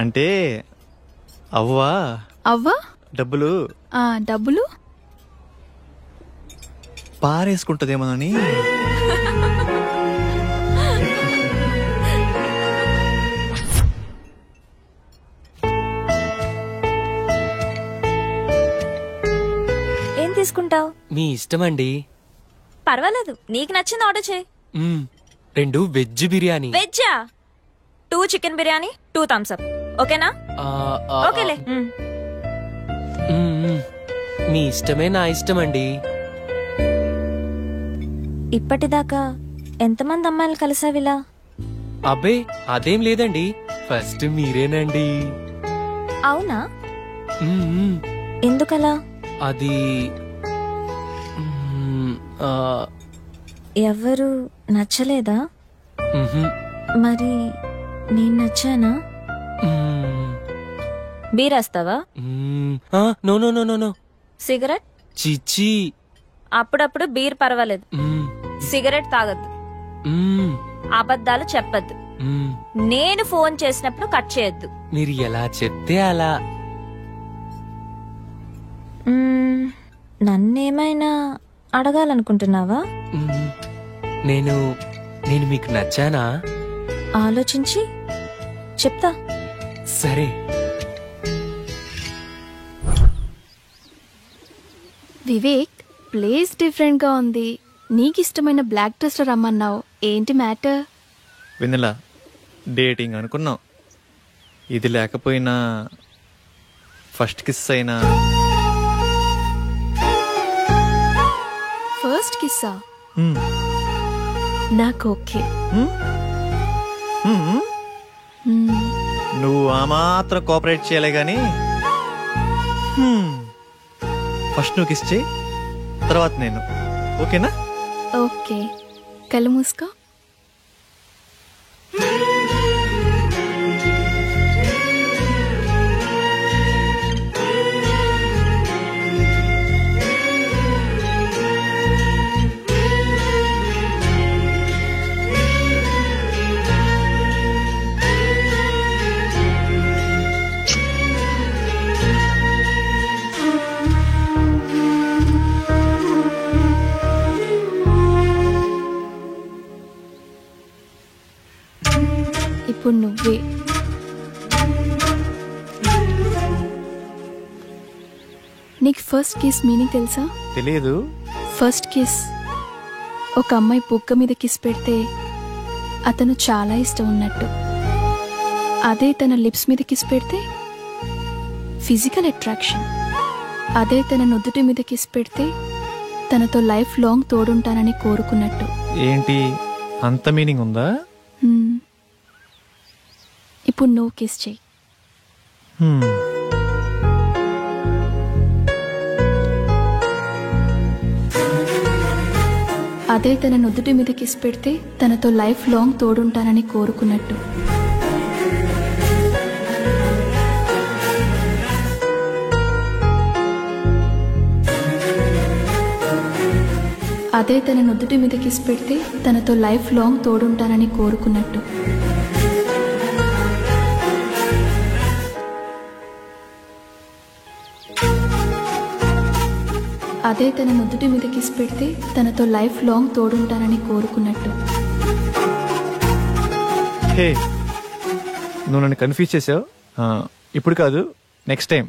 అంటే అవ్వా అవ్వా డబ్బులు డబ్బులు పారేసుకుంటదేమోనని. ఏం తీసుకుంటావు? మీ ఇష్టమండి. పర్వాలేదు, నీకు నచ్చింది ఆర్డర్ చేయి. 2 వెజ్ బిర్యానీ. వెజ్జా? 2 చికెన్ బిర్యానీ, 2 థమ్స్ అప్, ఓకేనా? ఓకేలే. మీ ఇష్టమే నా ఇష్టమండి. ఇప్పటిదాకా ఎంతమంది అమ్మాయిలు కలిసావిలా? అబ్బే అదేం లేదండి, ఫస్ట్ మీరేనండి. అవునా? ఎందుకలా? అది ఎవరు నచ్చలేదా? మరి నేను నచ్చానా? బీరాస్తావా? No no no no no. Cigarette? చిచ్చి. అప్పుడప్పుడు బీర్ పర్వాలేదు, సిగరెట్ తాగద్దు, అబద్ధాలు చెప్పద్దు. నేను ఫోన్ చేసినప్పుడు కట్ చేయొద్దు. మీరు ఎలా చెప్తే అలా. నన్నేమైనా అడగాలనుకుంటున్నావా? నేను మీకు నచ్చానా? ఆలోచించి చెప్తా. సరే. వివేక్, ప్లేస్ డిఫరెంట్ గా ఉంది. నీకు ఇష్టమైన బ్లాక్ డ్రెస్ లో రమ్మన్నావు, ఏంటి మ్యాటర్? వెన్నెలా, డేటింగ్ అనుకున్నాం. ఇది లేకపోయినా ఫస్ట్ కిస్ అయినా. ఫస్ట్ కిస్సా? నాకు ఓకే. నువ్వు ఆ మాత్రం కోఆపరేట్ చేయలే గాని ఫస్ట్ నువ్వు కిస్ చేయి, తర్వాత నేను. ఓకేనా? ఓకే. కళ్ళు మూసుకో. ఇప్పుడు నువ్వే. నీకు ఫస్ట్ కిస్ మీనింగ్ తెలుసా? తెలియదు. ఫస్ట్ కిస్ ఒక అమ్మాయి బుగ్గ మీద కిస్ పెడితే అతను చాలా ఇష్టం ఉన్నట్టు. అదే తన లిప్స్ మీద కిస్ పెడితే ఫిజికల్ అట్రాక్షన్. అదే తన నుదుటి మీద కిస్ పెడితే తనతో లైఫ్ లాంగ్ తోడుంటానని కోరుకున్నట్టు. ఏంటి అంత మీనింగ్ ఉందా? ఇప్పుడు నువ్వు కిస్ చెయ్యి. అదే తన నుదుటి మీద కిస్ పెడితే తనతో లైఫ్ లాంగ్ తోడుంటానని కోరుకున్నట్టు. అదే తన నుదుటి మీద కిస్ పెడితే తనతో లైఫ్ లాంగ్ తోడుంటానని కోరుకున్నట్టు. అదే తన నుదుటి మీద కిస్ పెడితే తనతో లైఫ్ లాంగ్ తోడుంటానని కోరుకున్నట్టు. హే, నువ్వు నన్ను కన్ఫ్యూజ్ చేసావు. ఇప్పుడు కాదు, నెక్స్ట్ టైం.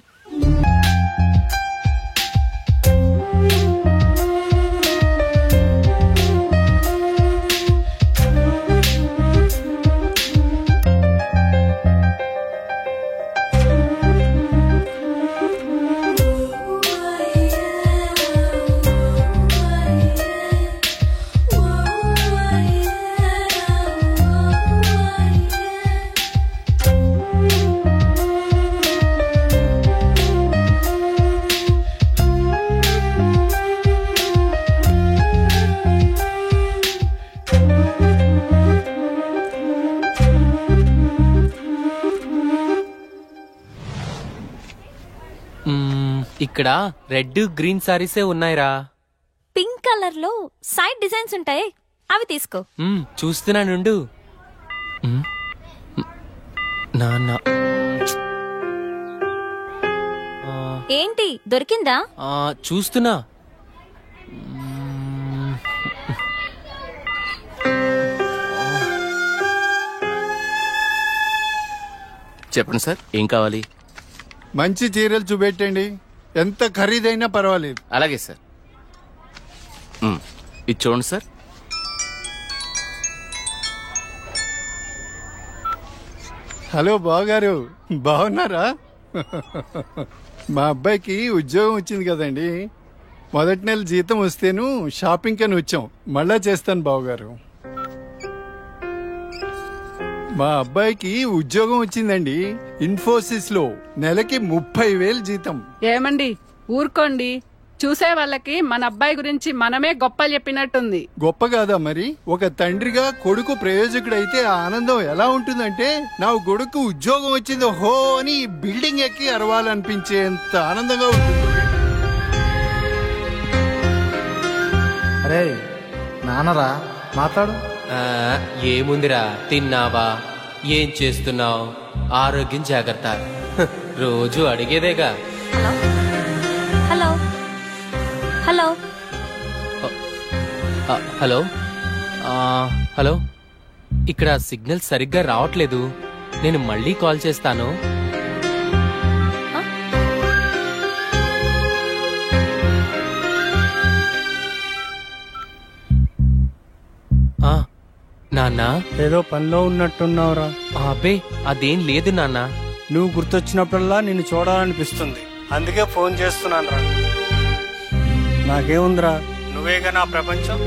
ఇక్కడ రెడ్ గ్రీన్ సారీసే ఉన్నాయిరా. పింక్ కలర్ లో సైడ్ డిజైన్స్ ఉంటాయి, అవి తీసుకో. చూస్తున్నానుండు. నాన్న ఏంటి దొరికిందా? చూస్తున్నా. చెప్పండి సార్, ఏం కావాలి? మంచి చీరలు చూపెట్టండి, ఎంత ఖరీదైనా పర్వాలేదు. అలాగే సార్. ఇది చూడండి సార్. హలో బావగారు, బాగున్నారా? మా అబ్బాయికి ఉద్యోగం వచ్చింది కదండి. మొదటి నెల జీతం వస్తేను షాపింగ్ అని వచ్చాం. మళ్ళా చేస్తాను బావగారు. మా అబ్బాయికి ఉద్యోగం వచ్చిందండి, ఇన్ఫోసిస్ లో. నెలకి 30,000 జీతం. ఏమండి ఊరుకోండి, చూసే వాళ్ళకి మన అబ్బాయి గురించి మనమే గొప్ప చెప్పినట్టుంది. గొప్ప కాదా మరి? ఒక తండ్రిగా కొడుకు ప్రయోజకుడైతే ఆ ఆనందం ఎలా ఉంటుందంటే, నా కొడుకు ఉద్యోగం వచ్చింది హో అని బిల్డింగ్ ఎక్కి అరవాలనిపించేంత ఆనందంగా ఉంటుంది. అరే నాన్నరా, మాట్లాడు. ఏముందిరా, తిన్నావా, ఏం చేస్తున్నావు, ఆరోగ్యం జాగ్రత్త, రోజు అడిగేదేగా. హలో హలో హలో హలో, ఇక్కడ సిగ్నల్ సరిగ్గా రావట్లేదు, నేను మళ్ళీ కాల్ చేస్తాను. నాన్నా, ఏదో పనిలో ఉన్నట్టున్నావురా. అబ్బే అదేం లేదు నాన్న. నువ్వు గుర్తొచ్చినప్పుడల్లా నిన్ను చూడాలనిపిస్తుంది, అందుకే ఫోన్ చేస్తున్నాను రా. నాకేముందిరా, నువ్వేగా నా ప్రపంచం.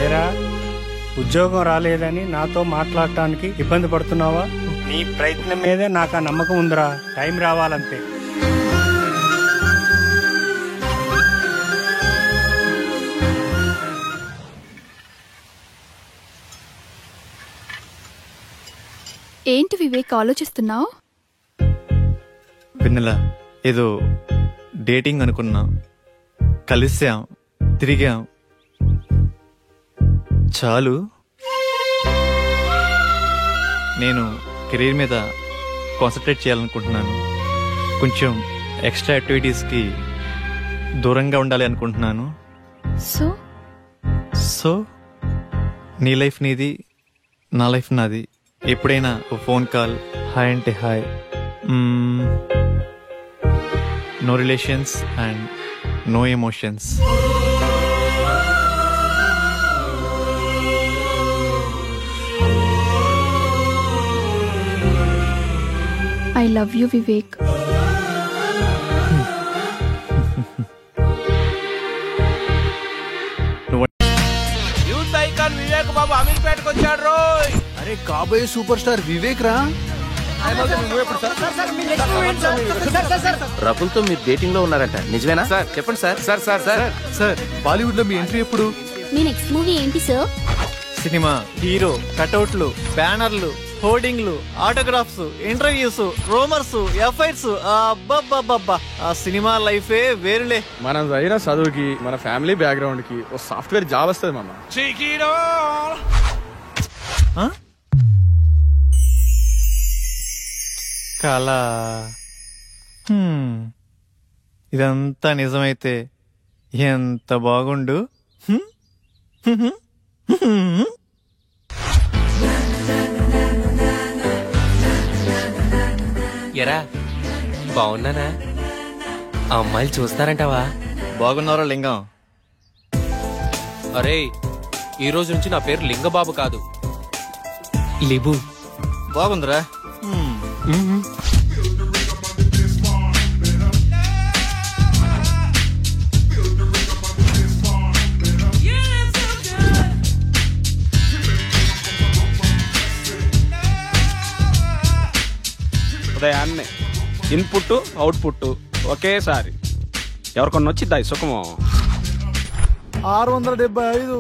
ఏరా, ఉద్యోగం రాలేదని నాతో మాట్లాడటానికి ఇబ్బంది పడుతున్నావా? నీ ప్రయత్నం మీదే నాకు ఆ నమ్మకం ఉందిరా. టైం రావాలంతే. ఏంటి వివేక్ ఆలోచిస్తున్నావు? వెన్నెల, ఏదో డేటింగ్ అనుకున్నా, కలిసాం, తిరిగాం, చాలు. నేను కెరీర్ మీద కాన్సన్ట్రేట్ చేయాలనుకుంటున్నాను. కొంచెం ఎక్స్ట్రా యాక్టివిటీస్కి దూరంగా ఉండాలి అనుకుంటున్నాను. సో నీ లైఫ్ నీది, నా లైఫ్ నాది. ఎప్పుడైనా ఓ ఫోన్ కాల్, హాయ్ అంటే hi, no relations and no emotions. I love you Vivek. Youth icon Vivek Babu అమీర్పేటకు వచ్చాడు రోయ్. అరే కాబోయే సూపర్ స్టార్ వివేక్ రా. రకుల్తో మీరు డేటింగ్ లో ఉన్నారంట, నిజమేనా? సార్ చెప్పండి sir. Sir sir sir sir Bollywood లో మీ ఎంట్రీ ఎప్పుడు? మీ నెక్స్ట్ మూవీ ఏంటి సార్? సినిమా, హీరో, కటౌట్లు, బ్యానర్లు, హోర్డింగ్లు, ఆటోగ్రాఫ్స్, ఇంటర్వ్యూస్, రోమర్స్, ఎఫ్ఐఆర్స్. అబ్బబ్బబ్బబ్బా, ఆ సినిమా లైఫే వేరులే. మనం చదివిన చదువుకి, మన ఫ్యామిలీ బ్యాక్గ్రౌండ్ కి ఓ సాఫ్ట్వేర్ జాబ్ వస్తుంది మామ. కళ. ఇదంతా నిజమైతే ఎంత బాగుండు. ఎరా, బాగున్నానా? అమ్మాయిలు చూస్తారంటావా? బాగున్నారా లింగం? అరే, ఈ రోజు నుంచి నా పేరు లింగబాబు కాదు, లిబు. బాగుందిరా. ఉదయాన్నే ఇన్పుట్ అవుట్పుట్ ఒకేసారి ఎవరికొన్న వచ్చి దాయి సుఖము. 675,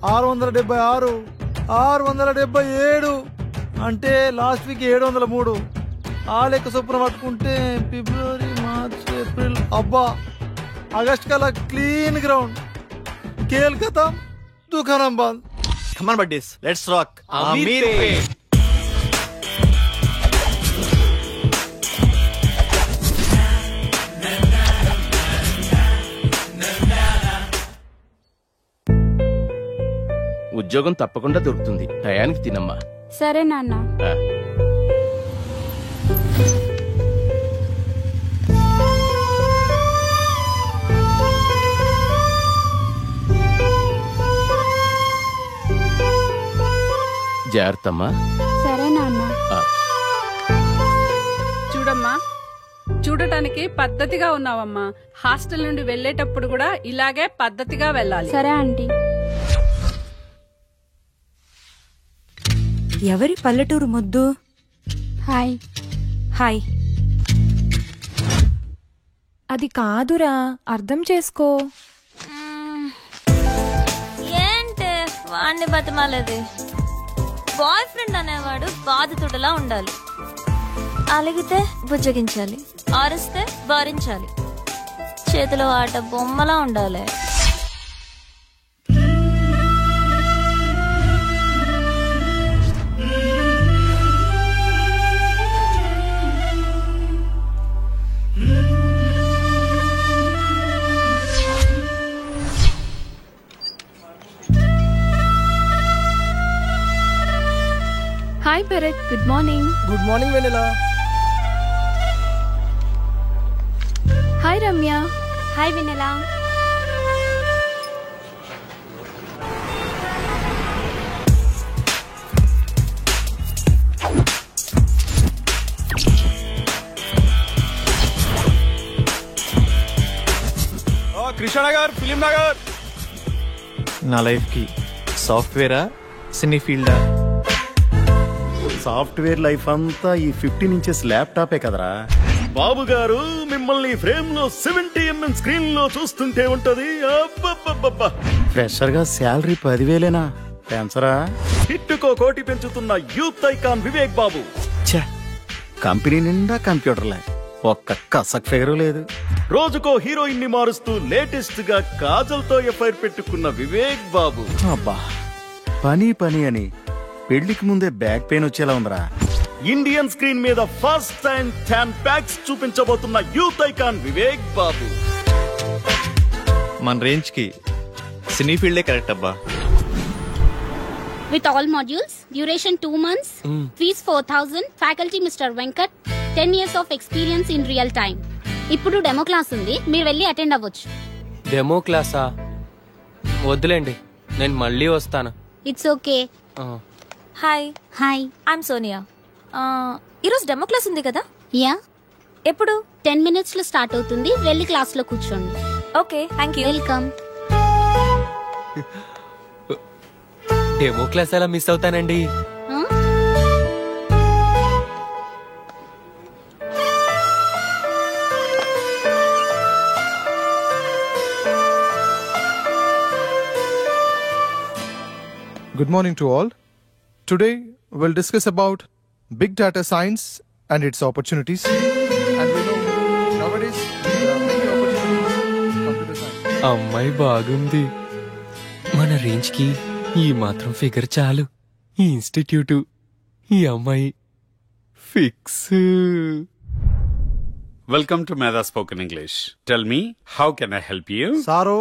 676, 677 అంటే లాస్ట్ వీక్ 703. ఆ లెక్క చొప్పున పట్టుకుంటే ఫిబ్రవరి, మార్చ్, ఏప్రిల్, అబ్బా ఆగస్ట్ కల్లా క్లీన్ గ్రౌండ్. కేల్ ఖతం, దుకాణం బంద్. Come on buddies, let's rock. Ameerpet. ఉద్యోగం తప్పకుండా దొరుకుతుంది, టయానికి తినమ్మా. సరే నాన్న. జాగ్రత్తమ్మా. సరే నాన్న. చూడమ్మా, చూడటానికి పద్ధతిగా ఉన్నావమ్మా. హాస్టల్ నుండి వెళ్ళేటప్పుడు కూడా ఇలాగే పద్ధతిగా వెళ్ళాలి. సరే ఆంటీ. ఎవరి పల్లెటూరు ముద్దు? హాయ్. హాయ్. అది కాదురా, అర్థం చేసుకో. ఏంటి వాడిని బతిమాలేది? బాయ్ ఫ్రెండ్ అనేవాడు బాధితుడిలా ఉండాలి. అలిగితే బుజ్జగించాలి, ఆరిస్తే భరించాలి, చేతిలో ఆట బొమ్మలా ఉండాలి. Hi Bharat, good morning. Good morning Vennela. Hi Ramya. Hi Vennela. Krishnanagar, Film Nagar. నా లైఫ్కి సాఫ్ట్వేరా సినీ ఫీల్డా? సాఫ్ట్వేర్ లైఫ్ అంతా ఈ 15 ఇంచెస్ ల్యాప్టాపే కదరా. బాబు గారు మిమ్మల్ని ఫ్రేమ్ లో 70mm స్క్రీన్ లో చూస్తుంటే ఉంటది. ఫ్రెషర్ గా శాలరీ 10,000 పెంచరా? హిట్టుకో కోటి పెంచుతున్న యూత్ ఐకాన్ వివేక్ బాబు. కంపెనీ నిండా కంప్యూటర్లే, ఒక్క కసక్ ఫిగరు లేదు. రోజుకో హీరోయిన్ ని మారుస్తూ లేటెస్ట్ గా కాజల్ తో ఎఫ్ఐఆర్ పెట్టుకున్న వివేక్ బాబు. అబ్బా, పని పని అని పెళ్లికి ముందే బ్యాక్ పెయిన్ వచ్చేలా ఉందిరా. ఇండియన్ స్క్రీన్ మీద ఫస్ట్ టైం 10 ప్యాక్స్ చూపించబోతున్న యూత్ ఐకాన్ వివేక్ బాబు. మన రేంజ్ కి సినీ ఫీల్డే కరెక్ట్ అబ్బా. With all modules, duration 2 months, fees 4,000, faculty Mr. Venkat, 10 years of experience in real time. ఇప్పుడు డెమో క్లాస్ ఉంది, మీరు వెళ్ళి అటెండ్ అవ్వచ్చు. డెమో క్లాసా? వద్దులేండి, నేను మళ్ళీ వస్తాను. It's okay. Hi. Hi, I'm Sonia. ఈరోజు డెమో క్లాస్ ఉంది కదా? యా. ఎప్పుడు? 10 minutes లో స్టార్ట్ అవుతుంది, వెళ్ళి క్లాస్ లో కూర్చోండి. Okay, thank you. Welcome. Demo class ఎలా మిస్ అవుతానండి? Good morning to all. Today we'll discuss about big data science and its opportunities. And we know nowadays there are many opportunities in computer science. అమ్మాయి బాగుంది. మన range కి ఈ మాత్రం figure చాలు. ఈ ఇన్స్టిట్యూట్, ఈ అమ్మాయి ఫిక్స్. వెల్కమ్ టు మేధా spoken English. Tell me, how can I help you? Sir,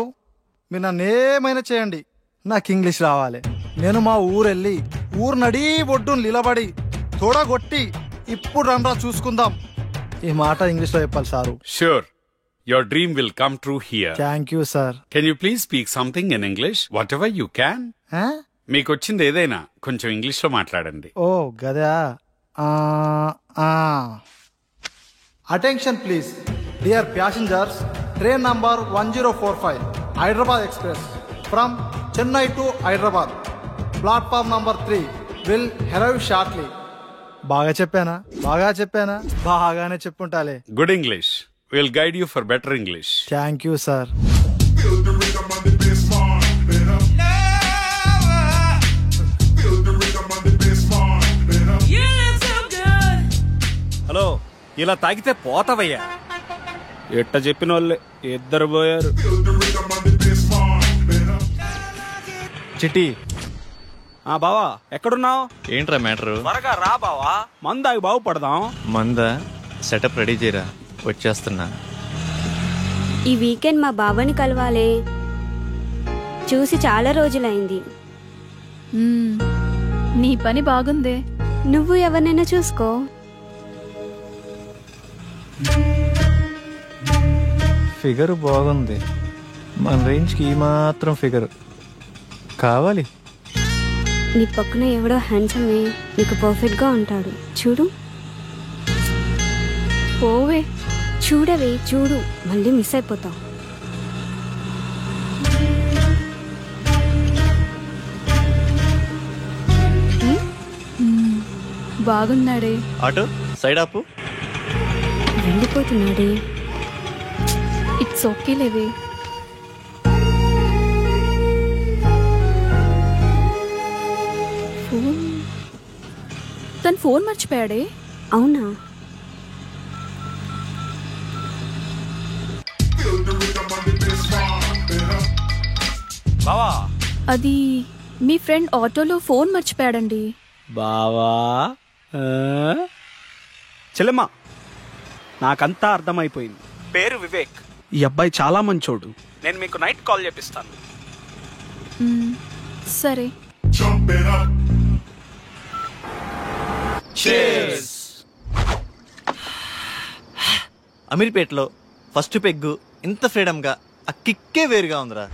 మీరు నన్ను ఏమైనా చేయండి, నాకు ఇంగ్లీష్ రావాలి. నేను మా ఊరెళ్ళి ఊరు నడి ఒడ్డును నిలబడి తోడగొట్టి ఇప్పుడు రండ్రా చూసుకుందాం ఈ మాట ఇంగ్లీష్ లో చెప్పాలి sir. Sure, your dream will come true here. Thank you sir. Can you please speak something in English? Whatever you can. మీకు వచ్చింది ఏదైనా కొంచెం ఇంగ్లీష్ లో మాట్లాడండి. ఓ గదా. Attention please dear passengers, train number 1045 Hyderabad express from Chennai to Hyderabad, platform number 3 will arrive shortly. బాగా చెప్పానా? బాగానే చెప్పుంటాలే. Good English. We'll guide you for better English. Thank you sir. Hello, ఇలా తాగితే పోతావయ్యా. ఎట్ట చెప్పిన వాళ్ళే ఇద్దరు పోయారు. చిట్టి. బావా ఎక్కడున్నావు? ఏంట్రా మ్యాటరు? త్వరగా రా బావా, మందాగి బాగుపడదాం. మందా? సెటప్ రెడీ చేయరా, వచ్చేస్తున్నా. ఈ వీకెండ్ మా బావని కలవాలే, చూసి చాలా రోజులైంది. నీ పని బాగుందే. నువ్వు ఎవరినైనా చూసుకో. ఫిగర్ బాగుంది, మన రేంజ్కి ఈ మాత్రం ఫిగర్ కావాలి. నీ పక్కన ఎవడో హ్యాండ్సమే నీకు పర్ఫెక్ట్ గా ఉంటాడు, చూడు. పోవే, చూడవే, చూడు, మళ్ళీ మిస్ అయిపోతావు. బాగున్నాడే. ఆటో సైడ్ ఆపు. వెళ్ళిపోతున్నాడే. ఇట్స్ ఓకే లేవే. తను ఫోన్ మర్చిపోయాడే. అవునా? బావా, అది మీ ఫ్రెండ్ ఆటోలో ఫోన్ మర్చిపోయాడండి. బావా చెల్లెమ్మా, నాకంతా అర్థమైపోయింది. పేరు వివేక్, ఈ అబ్బాయి చాలా మంచోడు. నేను మీకు నైట్ కాల్ చేపిస్తాను. సరే. అమీర్పేటలో ఫస్ట్ పెగ్గు ఇంత ఫ్రీడమ్గా ఆ కిక్కే వేరుగా ఉందిరా.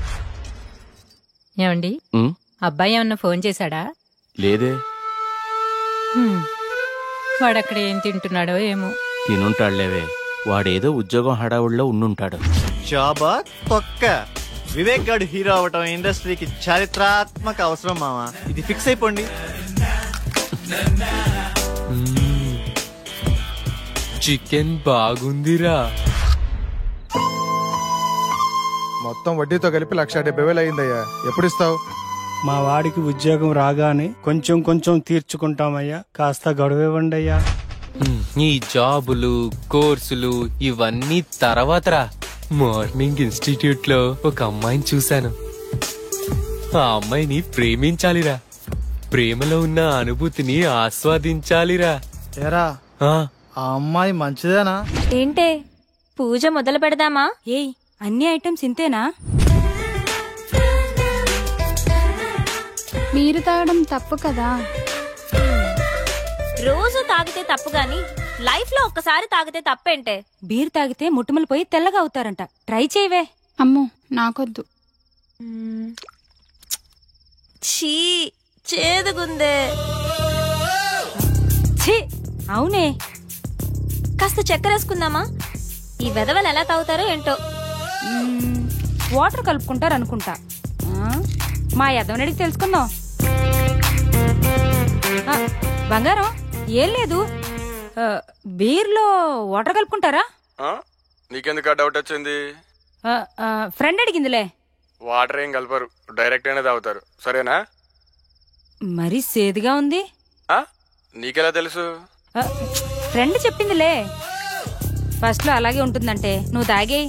ఏమండి అబ్బాయి ఏమన్నా ఫోన్ చేశాడా? లేదే. వాడక్కడ ఏం తింటున్నాడో ఏమో. తినుంటాడులేవే, వాడేదో ఉద్యోగం హడావుడిలో ఉండుంటాడు. జాబా తొక్క. వివేక్ గాడు హీరో అవటం ఇండస్ట్రీకి చారిత్రాత్మక అవసరం మావా. ఇది ఫిక్స్ అయిపోండి. చికెన్ బాగుందిరా. మొత్తం వడ్డీతో కలిపి 1,70,000 అయిందయ్యా. ఎప్పుడు ఇస్తావు? మా వాడికి ఉద్యోగం రాగానే కొంచెం కొంచెం తీర్చుకుంటామయ్యా. కాస్త గడువివ్వండి అయ్యా. ఈ జాబులు కోర్సులు ఇవన్నీ తర్వాతరా. మార్నింగ్ ఇన్స్టిట్యూట్ లో ఒక అమ్మాయిని చూశాను. ఆ అమ్మాయిని ప్రేమించాలిరా. ప్రేమలో ఉన్న అనుభూతిని ఆస్వాదించాలిరా. ఏరా ఆ అమ్మాయి మంచిదేనా? ఏంటే పూజ మొదలు పెడదామా? ఏయ్ అన్ని ఐటమ్స్ ఇంతేనా? మీరు తాగడం తప్పు కదా. రోజు తాగితే తప్పు గాని లైఫ్ లో ఒక్కసారి తాగితే తప్పేంటే? బీర్ తాగితే ముట్టుమలు పోయి తెల్లగా అవుతారంట. ట్రై చేయవే. అమ్మో నాకొద్దు. ఛీ చేదుగుందే. ఛీ అవునే. కాస్త చక్కెర వేసుకుందామా? ఈ వెధవలు ఎలా తాగుతారో ఏంటో. వాటర్ కలుపుకుంటారు అనుకుంటా. మా యదవనడికి తెలుసుకుందాం. బంగారం ఏం లేదు, బీర్లో వాటర్ కలుపుకుంటారా? నీకెందుకు డౌట్ వచ్చింది? ఫ్రెండ్ అడిగిందిలే. వాటర్ ఏం కలపరు, డైరెక్ట్ గానే తాగుతారు. సరేనా? మరీ సేదుగా ఉంది. నీకెలా తెలుసు? ఫ్రెండ్ చెప్పిందిలే. ఫస్ట్ లో అలాగే ఉంటుందంటే నువ్వు తాగే.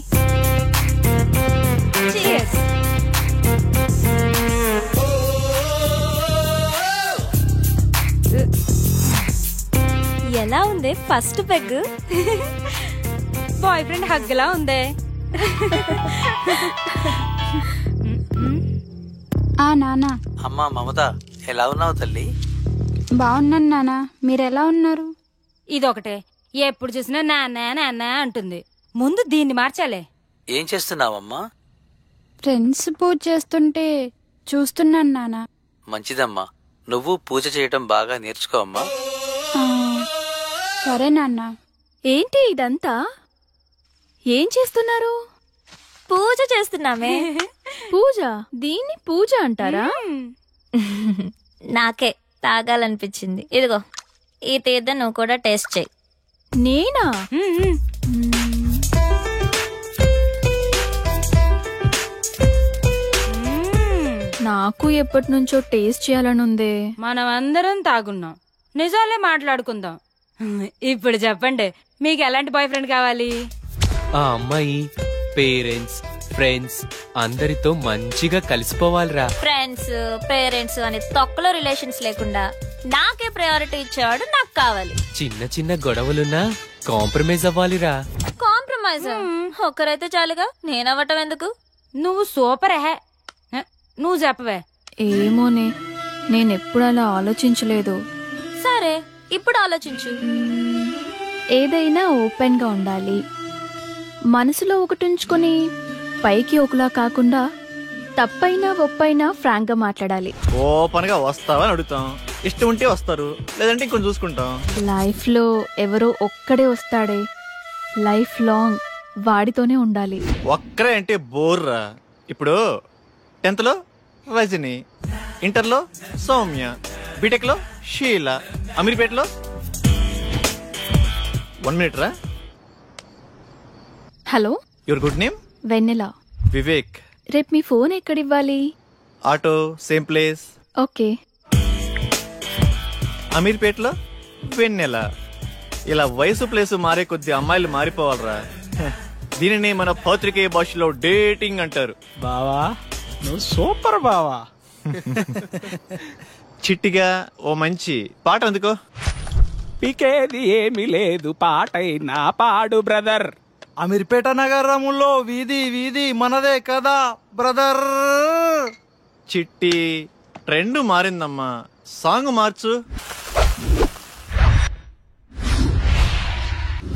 ఎలా ఉంది ఫస్ట్ పెగ్? బాయ్ ఫ్రెండ్ హగ్లా ఉందే. నానా. అమ్మా మమత, ఎలా ఉన్నావు తల్లి? బాగున్నాను నానా, మీరెలా ఉన్నారు? ఇదొకటే, ఎప్పుడు చూసినా నాన్న నాన్న అంటుంది. ముందు దీన్ని మార్చాలే. ఏం చేస్తున్నావమ్మా? ఫ్రెండ్స్ పూజ చేస్తుంటే చూస్తున్నాను నానా. మంచిదమ్మా, నువ్వు పూజ చేయటం బాగా నేర్చుకో అమ్మా. సరే నాన్న. ఏంటి ఇదంతా? ఏం చేస్తున్నారు? పూజ చేస్తున్నామే. పూజ? దీన్ని పూజ అంటారా? నాకే తాగాలనిపించింది. ఇదిగో ఈ తీర్థం నువ్వు కూడా టేస్ట్ చేయి. నేనా? నాకు ఎప్పటి నుంచో టేస్ట్ చేయాలని ఉంది. మనం అందరం తాగున్నాం, నిజాలే మాట్లాడుకుందాం. ఇప్పుడు చెప్పండి, మీకు ఎలాంటి బాయ్ ఫ్రెండ్ కావాలి? ఆ అమ్మాయి పేరెంట్స్ ఫ్రెండ్స్ అందరితో మంచిగా కలిసిపోవాలిరా. ఫ్రెండ్స్ పేరెంట్స్ అని తొక్కలో రిలేషన్స్ లేకుండా నాకే ప్రయారిటీ ఇచ్చేవాడు నాకు కావాలి. చిన్న చిన్న గొడవలున్నా కాంప్రమైజ్ అవ్వాలిరా. కాంప్రమైజ్ ఒక్కరైతే చాలుగా, నేనవ్వటం ఎందుకు? నువ్వు సూపర్ హే. నువ్వు చెప్పవే. ఏమోనే, నేనెప్పుడు అలా ఆలోచించలేదు. సరే ఇప్పుడు ఆలోచించు. ఏదైనా ఓపెన్ గా ఉండాలి. మనసులో ఒకటి ఉంచుకొని పైకి ఒకలా కాకుండా తప్పైనా ఒప్పైనా ఫ్రాంక్ గా మాట్లాడాలి. ఓపెన్ గా వస్తావని అడుగుతాం, ఇష్టం ఉంటే వస్తారు, లేదంటే ఇంకొంచెం చూసుకుంటాం. లైఫ్ లో ఎవరో ఒక్కడే వస్తాడే, లైఫ్ లాంగ్ వాడితోనే ఉండాలి. ఒక్కరే అంటే బోర్రా. ఇప్పుడు 10th లో రజని, ఇంటర్ లో సౌమ్య, బీటెక్ లో షీలా, అమీర్పేటలో 1 minute రా. Hello, your good name? Vennela. Vivek. రేపు మీ ఫోన్ ఎక్కడివ్వాలి? Auto same place. ఓకే. అమీర్పేటలో వెన్నెల. ఇలా వయసు ప్లేసు మారే కొద్ది అమ్మాయిలు మారిపోవాలరా. దీనిని మన పత్రికేయ భాషలో డేటింగ్ అంటారు. బావా నువ్వు సూపర్ బావా. చిట్టిగా ఓ మంచి పాట అందుకో. పీకేది ఏమీ లేదు, పాటైనా పాడు బ్రదర్. అమీర్పేట నగరములో వీధి వీధి మనదే కదా బ్రదర్. చిట్టి ట్రెండ్ మారిందమ్మా, సాంగ్ మార్చు.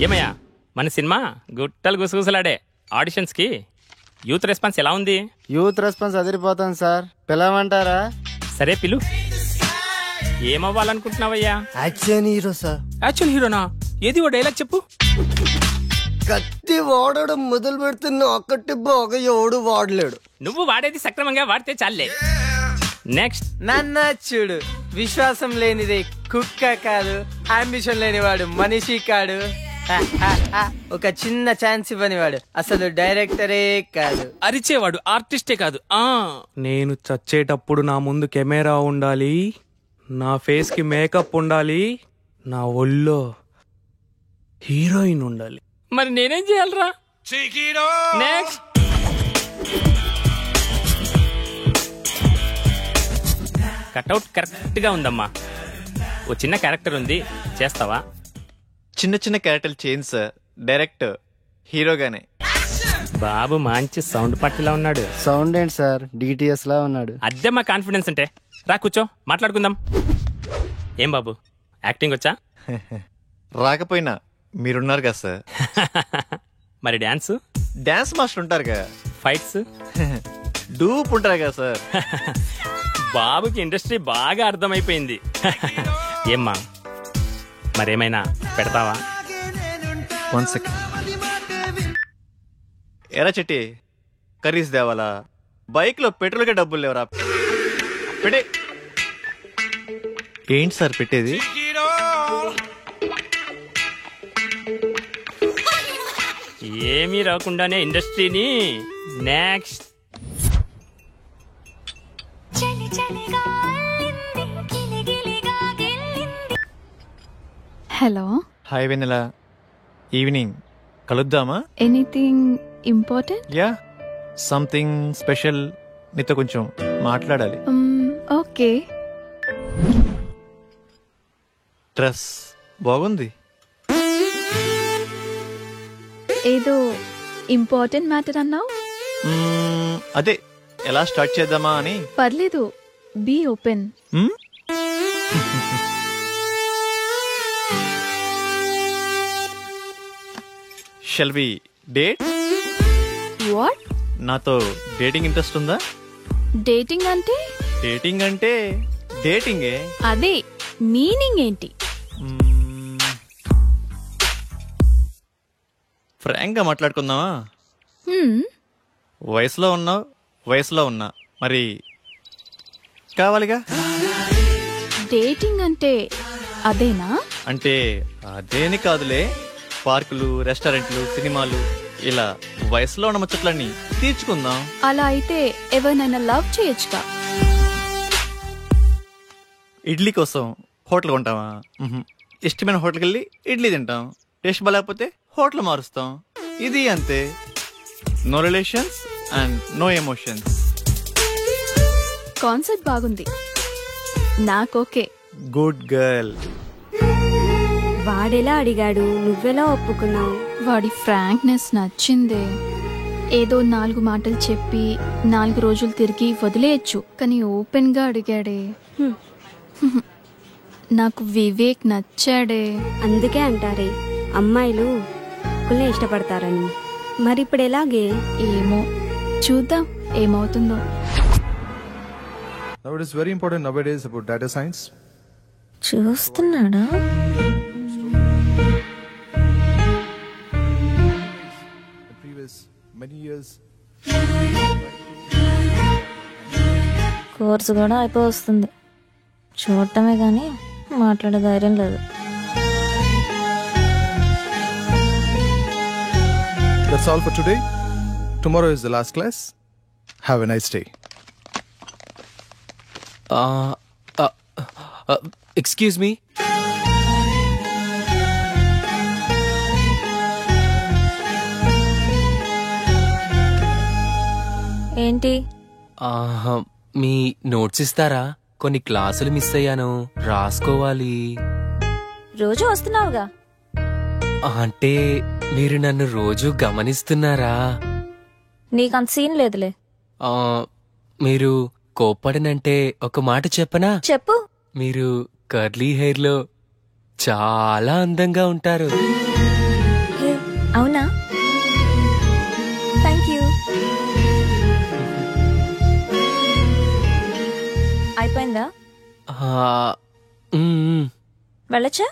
ఏమయ్యా మన సినిమా గుట్టలు గుసగుసలాడే ఆడిషన్స్కి యూత్ రెస్పాన్స్ ఎలా ఉంది? యూత్ రెస్పాన్స్ అదిరిపోతుంది సార్, పిలవమంటారా? సరే పిలు. ఏమవ్వాలనుకుంటున్నావయ్యా? Action hero sir. యాక్షన్ హీరోనా? ఏది ఓ డైలాగ్ చెప్పు. కత్తి వాడడం మొదలు పెడుతున్న ఒక్కటి బాగా ఎవడు వాడలేడు. నువ్వు వాడేది సక్రమంగా వాడితే చాలే. నెక్స్ట్. నన్న చూడు, విశ్వాసం లేనిది కుక్క కాదు, అంబిషన్ లేనివాడు మనిషి కాడు, ఒక చిన్న ఛాన్స్ ఇవ్వనివాడు అసలు డైరెక్టరే కాదు, అరిచేవాడు ఆర్టిస్టే కాదు. నేను చచ్చేటప్పుడు నా ముందు కెమెరా ఉండాలి, నా ఫేస్ కి మేకప్ ఉండాలి, నా ఒళ్ళో హీరోయిన్ ఉండాలి. మరి నేనేం చేయాలరా? నెక్స్ట్. కట్అవుట్ కరెక్ట్ గా ఉందమ్మా. ఓ చిన్న క్యారెక్టర్ ఉంది, చేస్తావా? చిన్న చిన్న క్యారెక్టర్ చేంజ్ సార్, డైరెక్ట్ హీరోగానే. బాబు మంచి సౌండ్ పట్టిలా ఉన్నాడు. సౌండ్ ఏంటి సార్, డిటిఎస్ లా ఉన్నాడు. అదే మా కాన్ఫిడెన్స్ అంటే. రా కూర్చో, మాట్లాడుకుందాం. ఏం బాబు, యాక్టింగ్ వచ్చా? రాకపోయినా మీరున్నారు కదా సార్. మరి డాన్స్? డాన్స్ మాస్టర్ ఉంటారు కదా. ఫైట్స్? డూప్ ఉంటారు కదా సార్. బాబుకి ఇండస్ట్రీ బాగా అర్థమైపోయింది. ఏమ్మా మరేమైనా పెడతావా? 1 సెకండ్. ఎరా చెట్టి, కర్రీస్ దేవాలా? బైక్ లో పెట్రోల్కే డబ్బులు లేవరా? పెట్టే. ఏంటి సార్ పెట్టేది? ఏమీ రాకుండానే ఇండస్ట్రీని. Next. Hello. Hi Vennela, evening కలుద్దామా? Anything important? Yeah, something special. నీతో కొంచెం మాట్లాడాలి. ఓకే. డ్రెస్ బాగుంది. ఏదో ఇంపార్టెంట్ మ్యాటర్ అన్నావు. అదే ఎలా స్టార్ట్ చేద్దామా అని. పర్లేదు, be open. Shall we date? What? నాతో డేటింగ్ ఇంట్రెస్ట్ ఉందా? డేటింగ్ అంటే? డేటింగ్ అంటే డేటింగే. అదే మీనింగ్ ఏంటి? ఫ్రాంక్ గా మాట్లాడుకుందామా? వయసులో ఉన్నావు, వయసులో ఉన్నా, మరి కావాలిగా. డేటింగ్ అంటే అదేనా? అంటే అదేని కాదులే. పార్కులు, రెస్టారెంట్లు, సినిమాలు, ఇలా వయసులో ఉన్న ముచ్చట్లన్నీ తీర్చుకుందాం. అలా అయితే ఎవరినైనా లవ్ చేయొచ్చుగా. ఇడ్లీ కోసం హోటల్ కొంటావా? ఇష్టమైన హోటల్కి వెళ్ళి ఇడ్లీ తింటాం. టేస్ట్ బాగాలేకపోతే హోటల్ మారుస్తాం. ఇది అంతే. No relations and no emotions. Concept బాగుంది, నాకోకే. Good girl. వాడెలా అడిగాడు, నువ్వెలా ఒప్పుకున్నావు? వాడి ఫ్రాంక్నెస్ నచ్చిందే. ఏదో 4 మాటలు చెప్పి 4 రోజులు తిరిగి వదిలేయచ్చు, కానీ ఓపెన్ గా అడిగాడే. నాకు వివేక్ నచ్చాడే. అందుకే అంటారే అమ్మాయిలు ఒక్కళ్ళే ఇష్టపడతారని. మరి ఇప్పుడు ఎలాగే? ఏమో చూద్దాం ఏమవుతుందో. Now it is very important nowadays about data science. చూస్తున్నాడా? కోర్సు కూడా అయిపోయి వస్తుంది. చూడటమే కానీ మాట్లాడే ధైర్యం లేదు. That's all for today. Tomorrow is the last class. Have a nice day. Excuse me. ఏంటి? మీ నోట్స్ ఇస్తారా? కొన్ని క్లాసులు మిస్ అయ్యాను, రాసుకోవాలి. రోజు వస్తున్నావుగా. అంటే మీరు నన్ను రోజు గమనిస్తున్నారా? నీకంత సీన్ లేదులే. మీరు కోప్పడనంటే ఒక మాట చెప్పనా? చెప్పు. మీరు కర్లీ హెయిర్ లో చాలా అందంగా ఉంటారు. అవునా? Thank you. అయిపోయిందా? వెళ్ళచ్చా?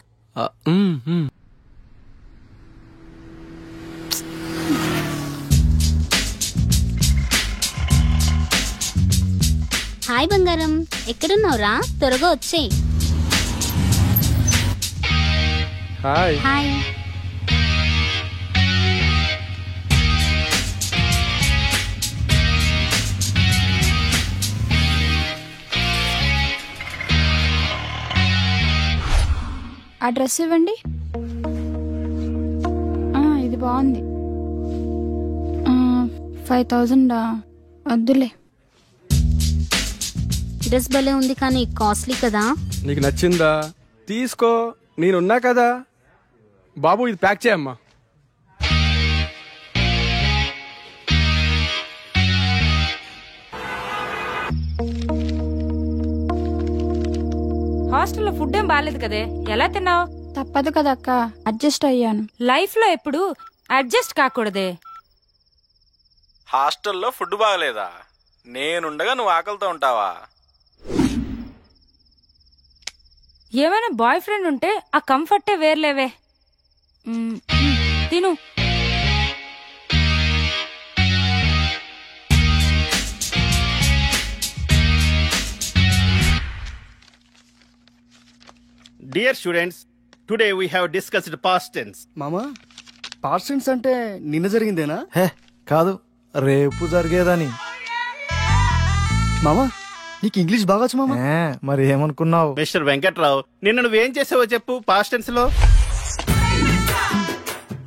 హాయ్ బంగారం, ఎక్కడున్నావురా? త్వరగా వచ్చేయ్. హాయ్. హాయ్. ఆ డ్రెస్ ఇవ్వండి. ఇది బాగుంది. 5000 వద్దులే. డ్రెస్ భలే ఉంది కానీ కాస్ట్లీ కదా. నీకు నచ్చిందా? తీసుకో, నేనున్నా కదా. బాబు ఇది ప్యాక్ చేయమ్మా. హాస్టల్లో ఫుడ్ ఏం బాగాలేదు కదే, ఎలా తిన్నావు? తప్పదు కదా అక్క, అడ్జస్ట్ అయ్యాను. లైఫ్ లో ఎప్పుడు అడ్జస్ట్ కాకూడదే. హాస్టల్లో ఫుడ్ బాగలేదా? నేనుండగా నువ్వు ఆకలితో ఉంటావా? ఏమైనా బాయ్ ఫ్రెండ్ ఉంటే ఆ కంఫర్టే వేర్లేవే. తిను. Dear students, today we have discussed past tense. మామా, పాస్ట్ టెన్స్ అంటే నిన్న జరిగిందేనా? హే కాదు, రేపు జరిగేదని. మామా, నీకు ఇంగ్లీష్ బాగొచ్చు మామా. మరి ఏమనుకున్నావు? మిస్టర్ వెంకట్రావు, నిన్న నువ్వేం చేసావో చెప్పు పాస్ట్ టెన్స్ లో.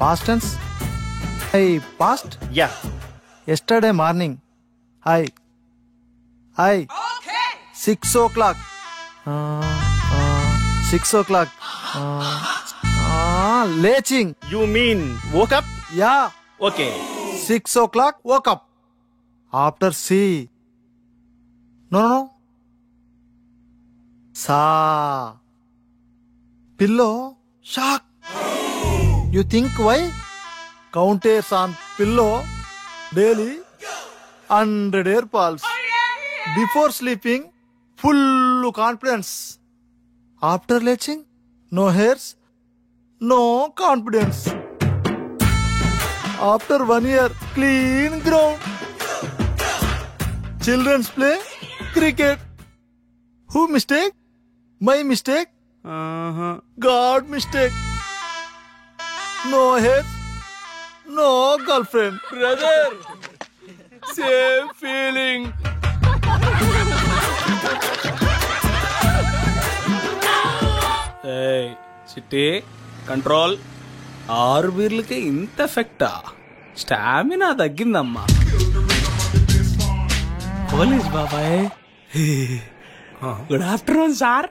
Past tense. Past. Yeah. Yesterday morning. 6 o'clock. 6 o'clock. లేచింగ్. You mean woke up? Yeah. Okay. 6 o'clock woke up. After C. No. Sa. Pillow. Shock. You think why? Counters on pillow daily 100 air pulse. Before sleeping, full confidence. After leaching, no hairs, no confidence. After 1 year, clean ground. Children's play cricket. Who mistake? My mistake? God mistake. No hair, no girlfriend. Brother, same feeling. చిట్టి control. 6 బీర్లకే ఇంత ఎఫెక్టా? Stamina తగ్గిందమ్మా. Police బాబాయ్, good afternoon sir.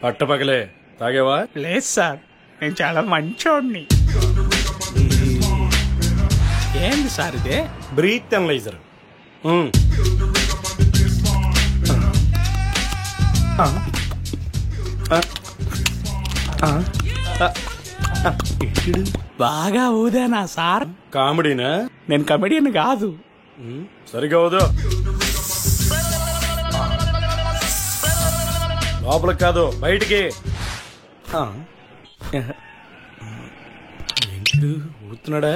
పట్టపగలే తాగేవా? లేదు sir, నేను చాలా మంచోడిని. ఏంది sir ఇదే? Breath analyser. బాగా ఊదేనా సార్? కామెడీనా? నేను కమెడియన్ కాదు. సరిగా ఊదో. లోపలికి కాదు, బయటికి. ఊతున్నాడా?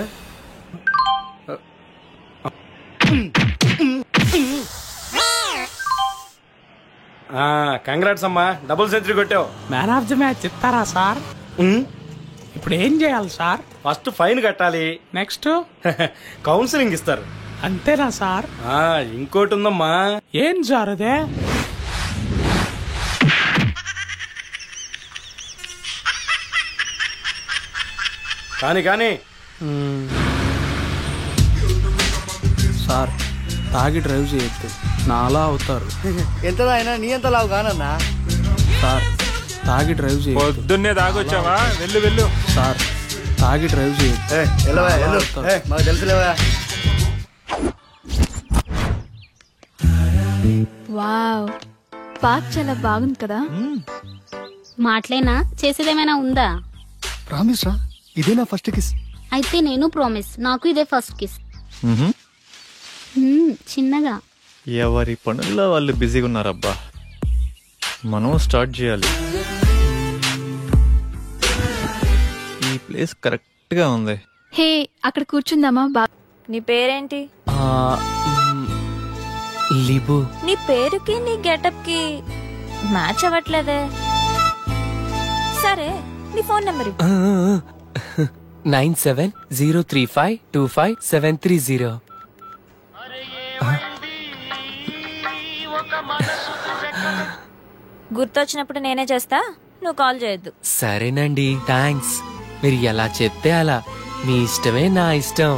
కంగ్రాట్స్ అమ్మా, డబుల్ సెంచరీ కొట్టావు. మ్యాన్ ఆఫ్ ది మ్యాచ్ ఇస్తారా సార్? ఇప్పుడు ఏం చేయాలి సార్? ఫస్ట్ ఫైన్ కట్టాలి. నెక్స్ట్ కౌన్సిలింగ్ ఇస్తారు. అంతేనా సార్? ఇంకోటి ఉందమ్మా. ఏం సార్ అదే? కానీ సార్, తాగి డ్రైవ్ చేయొద్దు, నాలా అవుతారు. ఎంత అయినా నీ ఎంత లావు కానన్నా. సార్, తాగి డ్రైవ్ చేయొద్దు. పొద్దున్నే తాగొచ్చావా? వెళ్ళు. సార్, తాగి డ్రైవ్ చేయొద్దు. మాకు తెలుసులేవా. వావ్, పార్క్ చాలా బాగుంది కదా. మాటలేనా? చేసేదేమైనా ఉందా? ప్రామిస్ రా, ఇదే నా ఫస్ట్ కిస్. అయితే నేను ప్రామిస్, నాకు ఇదే ఫస్ట్ కిస్. చిన్నగా. ఎవరి పనుల్లో వాళ్ళు బిజీగా ఉన్నారబ్బా. మనం స్టార్ట్ చేయాలి. ఈ ప్లేస్ కరెక్ట్ గా ఉంది. హే, అక్కడ కూర్చుందామా? నీ పేరేంటి? లిబు. నీ పేరుకి నీ గెటప్ కి మ్యాచ్ అవ్వట్లేదే. సరే, నీ ఫోన్ నెంబర్ 9703525730. గుర్తొచ్చినప్పుడు నేనే చేస్తా, నువ్వు కాల్ చేయొద్దు. సరేనండి, థ్యాంక్స్. మీరు ఎలా చెప్తే అలా. మీ ఇష్టమే నా ఇష్టం.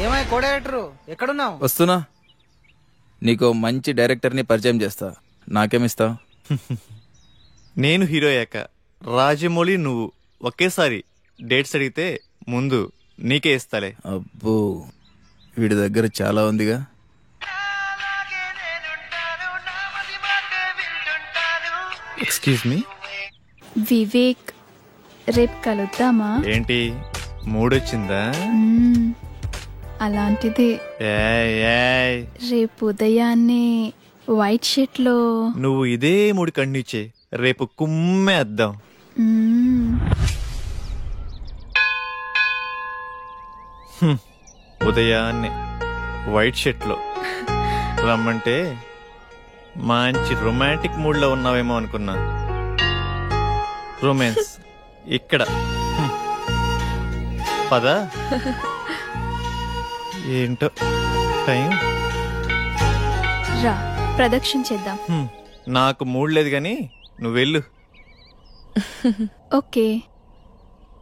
ఏమై కో డైరెక్టర్, ఎక్కడున్నావు? వస్తున్నా. నీకు మంచి డైరెక్టర్ని పరిచయం చేస్తా. నాకేమిస్తావు? నేను హీరో అయ్యాక రాజమౌళి నువ్వు ఒకేసారి డేట్స్ అడిగితే ముందు నీకే ఇస్తాలే. అబ్బో, వీడి దగ్గర చాలా ఉందిగా. Excuse me. వివేక్, రేపు కలుద్దామా? ఏంటి మూడొచ్చిందా? అలాంటిదే. రేపు ఉదయాన్నే వైట్ షర్ట్ లో. నువ్వు ఇదే మూడు కండిచే, రేపు కుమ్మేద్దాం. ఉదయాన్నే వైట్ షర్ట్ లో రమ్మంటే మంచి రొమాంటిక్ మూడ్ లో ఉన్నావేమో అనుకున్నా. రొమాన్స్ ఇక్కడ. పదా ఏంటో టైం. రా, ప్రదక్షిణ చేద్దాం. నాకు మూడ్ లేదు గాని నువ్వు వెళ్ళు. ఓకే.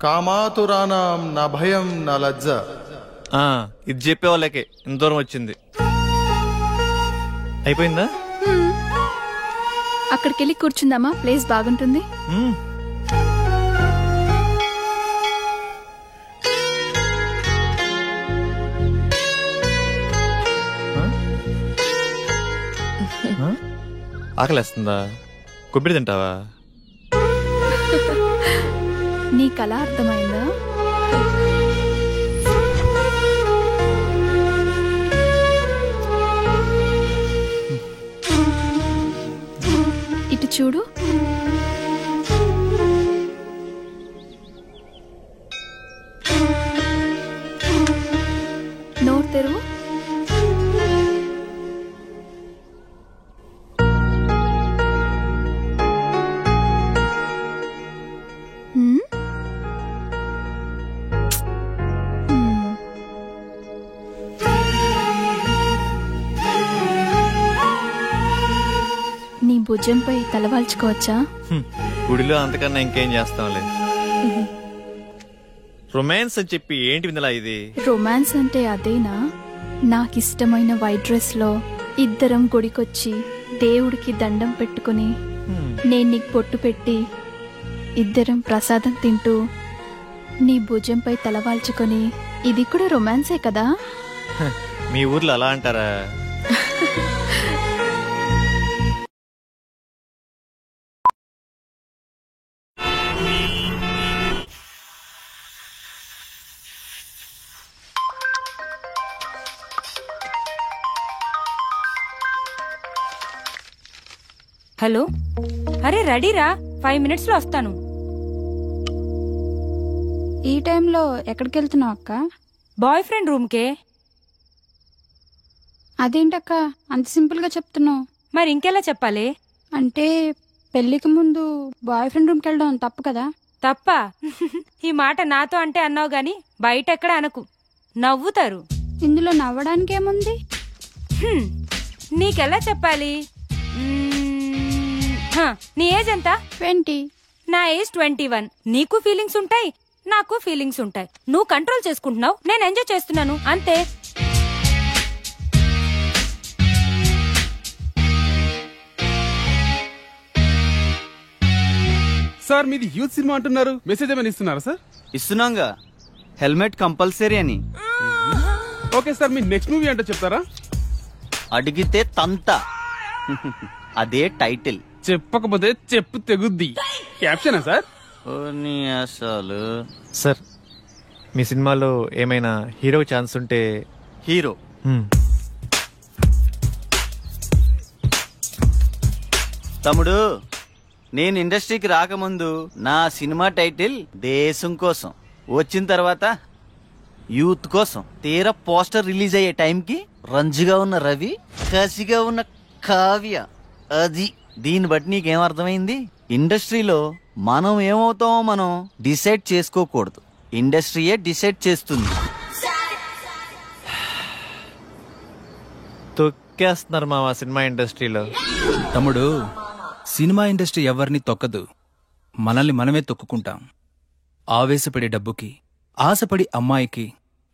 కామాతురానాం నా భయం నా లజ్జ. ఇది చెప్పే వాళ్ళకే ఇంత దూరం వచ్చింది. అయిపోయిందా? అక్కడికి వెళ్ళి కూర్చుందామా? ప్లేస్ బాగుంటుంది. ఆకలేస్తుందా? కొబ్బరి తింటావా? నీ కళ అర్థమైందా? ఇటు చూడు. నోరు తెరువు. నీ భుజంపై తలవాల్చుకోవచ్చా? గుడిలో అంతకన్నా ఇంకేం చేస్తాంలే. రొమాన్స్ అని చెప్పి ఏంటి విందలా ఇది? రొమాన్స్ అంటే అదేనా? నాకిష్టమైన వైట్ డ్రెస్ లో ఇద్దరం గుడికొచ్చి దేవుడికి దండం పెట్టుకుని నేను నీకు పొట్టు పెట్టి ఇద్దరం ప్రసాదం తింటూ నీ భుజంపై తలవాల్చుకొని, ఇది కూడా రొమాన్సే కదా? మీ ఊర్లో అలా అంటారా? హలో, అరే రెడీరా, 5 minutes లో వస్తాను. ఈ టైంలో ఎక్కడికి వెళ్తున్నావు అక్క? Boy friend రూమ్కే. అదేంటక్క అంత సింపుల్ గా చెప్తున్నావు? మరి ఇంకెలా చెప్పాలి? అంటే పెళ్లికి ముందు బాయ్ ఫ్రెండ్ రూమ్కి వెళ్ళడం తప్పు కదా? తప్ప? ఈ మాట నాతో అంటే అన్నావు గాని బయట ఎక్కడ అనకు, నవ్వుతారు. ఇందులో నవ్వడానికి ఏముంది? నీకెలా చెప్పాలి? నీ ఏజ్ ఎంత? 20. నా ఏజ్ 21. నీకు ఫీలింగ్స్ ఉంటాయి, నాకు ఫీలింగ్స్ ఉంటాయి. నువ్వు కంట్రోల్ చేసుకుంటున్నావు, నేను ఎంజాయ్ చేస్తున్నాను, అంతే. సార్, మీది యూత్ సినిమా అంటున్నారు, మెసేజ్ ఏమైనా ఇస్తున్నారా సార్? ఇస్తున్నాంగా, హెల్మెట్ కంపల్సరీ అని. ఓకే సార్, మీ నెక్స్ట్ మూవీ అంటే చెప్తారా? అడిగితే తంత, అదే టైటిల్. చెప్పకపోతే చెప్పు తెగుద్ది. క్యాప్షనా సార్? సార్, మీ సినిమాలో ఏమైనా హీరో ఛాన్స్ ఉంటే హీరో తమ్ముడు, నేను ఇండస్ట్రీకి రాకముందు నా సినిమా టైటిల్ దేశం కోసం, వచ్చిన తర్వాత యూత్ కోసం. తీరా పోస్టర్ రిలీజ్ అయ్యే టైంకి రంజుగా ఉన్న రవి, కసిగా ఉన్న కావ్య. అది దీన్ని బట్టి నీకేం అర్థమైంది? ఇండస్ట్రీలో మనం ఏమవుతామో మనం డిసైడ్ చేసుకోకూడదు, ఇండస్ట్రీయే డిసైడ్ చేస్తుంది. తొక్కేస్తున్నారు మా సినిమా ఇండస్ట్రీలో. తమ్ముడు, సినిమా ఇండస్ట్రీ ఎవరిని తొక్కదు, మనల్ని మనమే తొక్కుకుంటాం. ఆవేశపడి డబ్బుకి, ఆశపడి అమ్మాయికి,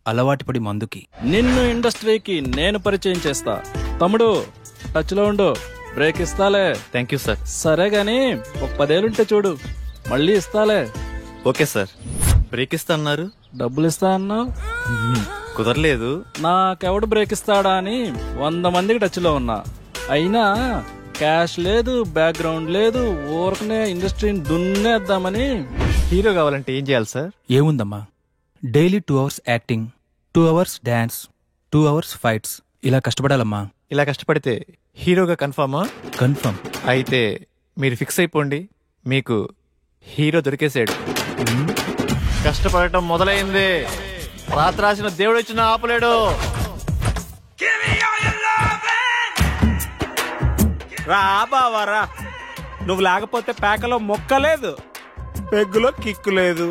అలవాటుపడి మందుకి. నిన్ను ఇండస్ట్రీకి నేను పరిచయం చేస్తా. తమ్ముడు టచ్ లో ఉండు, బ్రేక్ ఇస్తాలే. Thank you sir. సరే గాని ఒక 10 ఏళ్ళుంటే చూడు, మళ్ళీ ఇస్తాలే. Okay sir. బ్రేక్ ఇస్తా అన్నారు, డబ్బులు ఇస్తా అన్నావు, కుదరలేదు. నాకెవడు బ్రేక్ ఇస్తాడా అని 100 మందికి టచ్ లో ఉన్నా. అయినా క్యాష్ లేదు, బ్యాక్గ్రౌండ్ లేదు, ఊరకనే ఇండస్ట్రీని దున్నేద్దామని. హీరో కావాలంటే ఏం చేయాలి సార్? ఏముందమ్మా, daily 2 hours acting, 2 hours dance, 2 hours fights. ఇలా కష్టపడాలమ్మా. ఇలా కష్టపడితే హీరోగా కన్ఫర్మా? కన్ఫర్మ్. అయితే మీరు ఫిక్స్ అయిపోండి, మీకు హీరో దొరికేసాడు. కష్టపడటం మొదలైంది, రాత్రి రాసిన దేవుడు వచ్చిన ఆపలేడు. రా బావా రా, నువ్వు లేకపోతే పేకలో మొక్కలేదు, పెగ్గులో కిక్కు లేదు.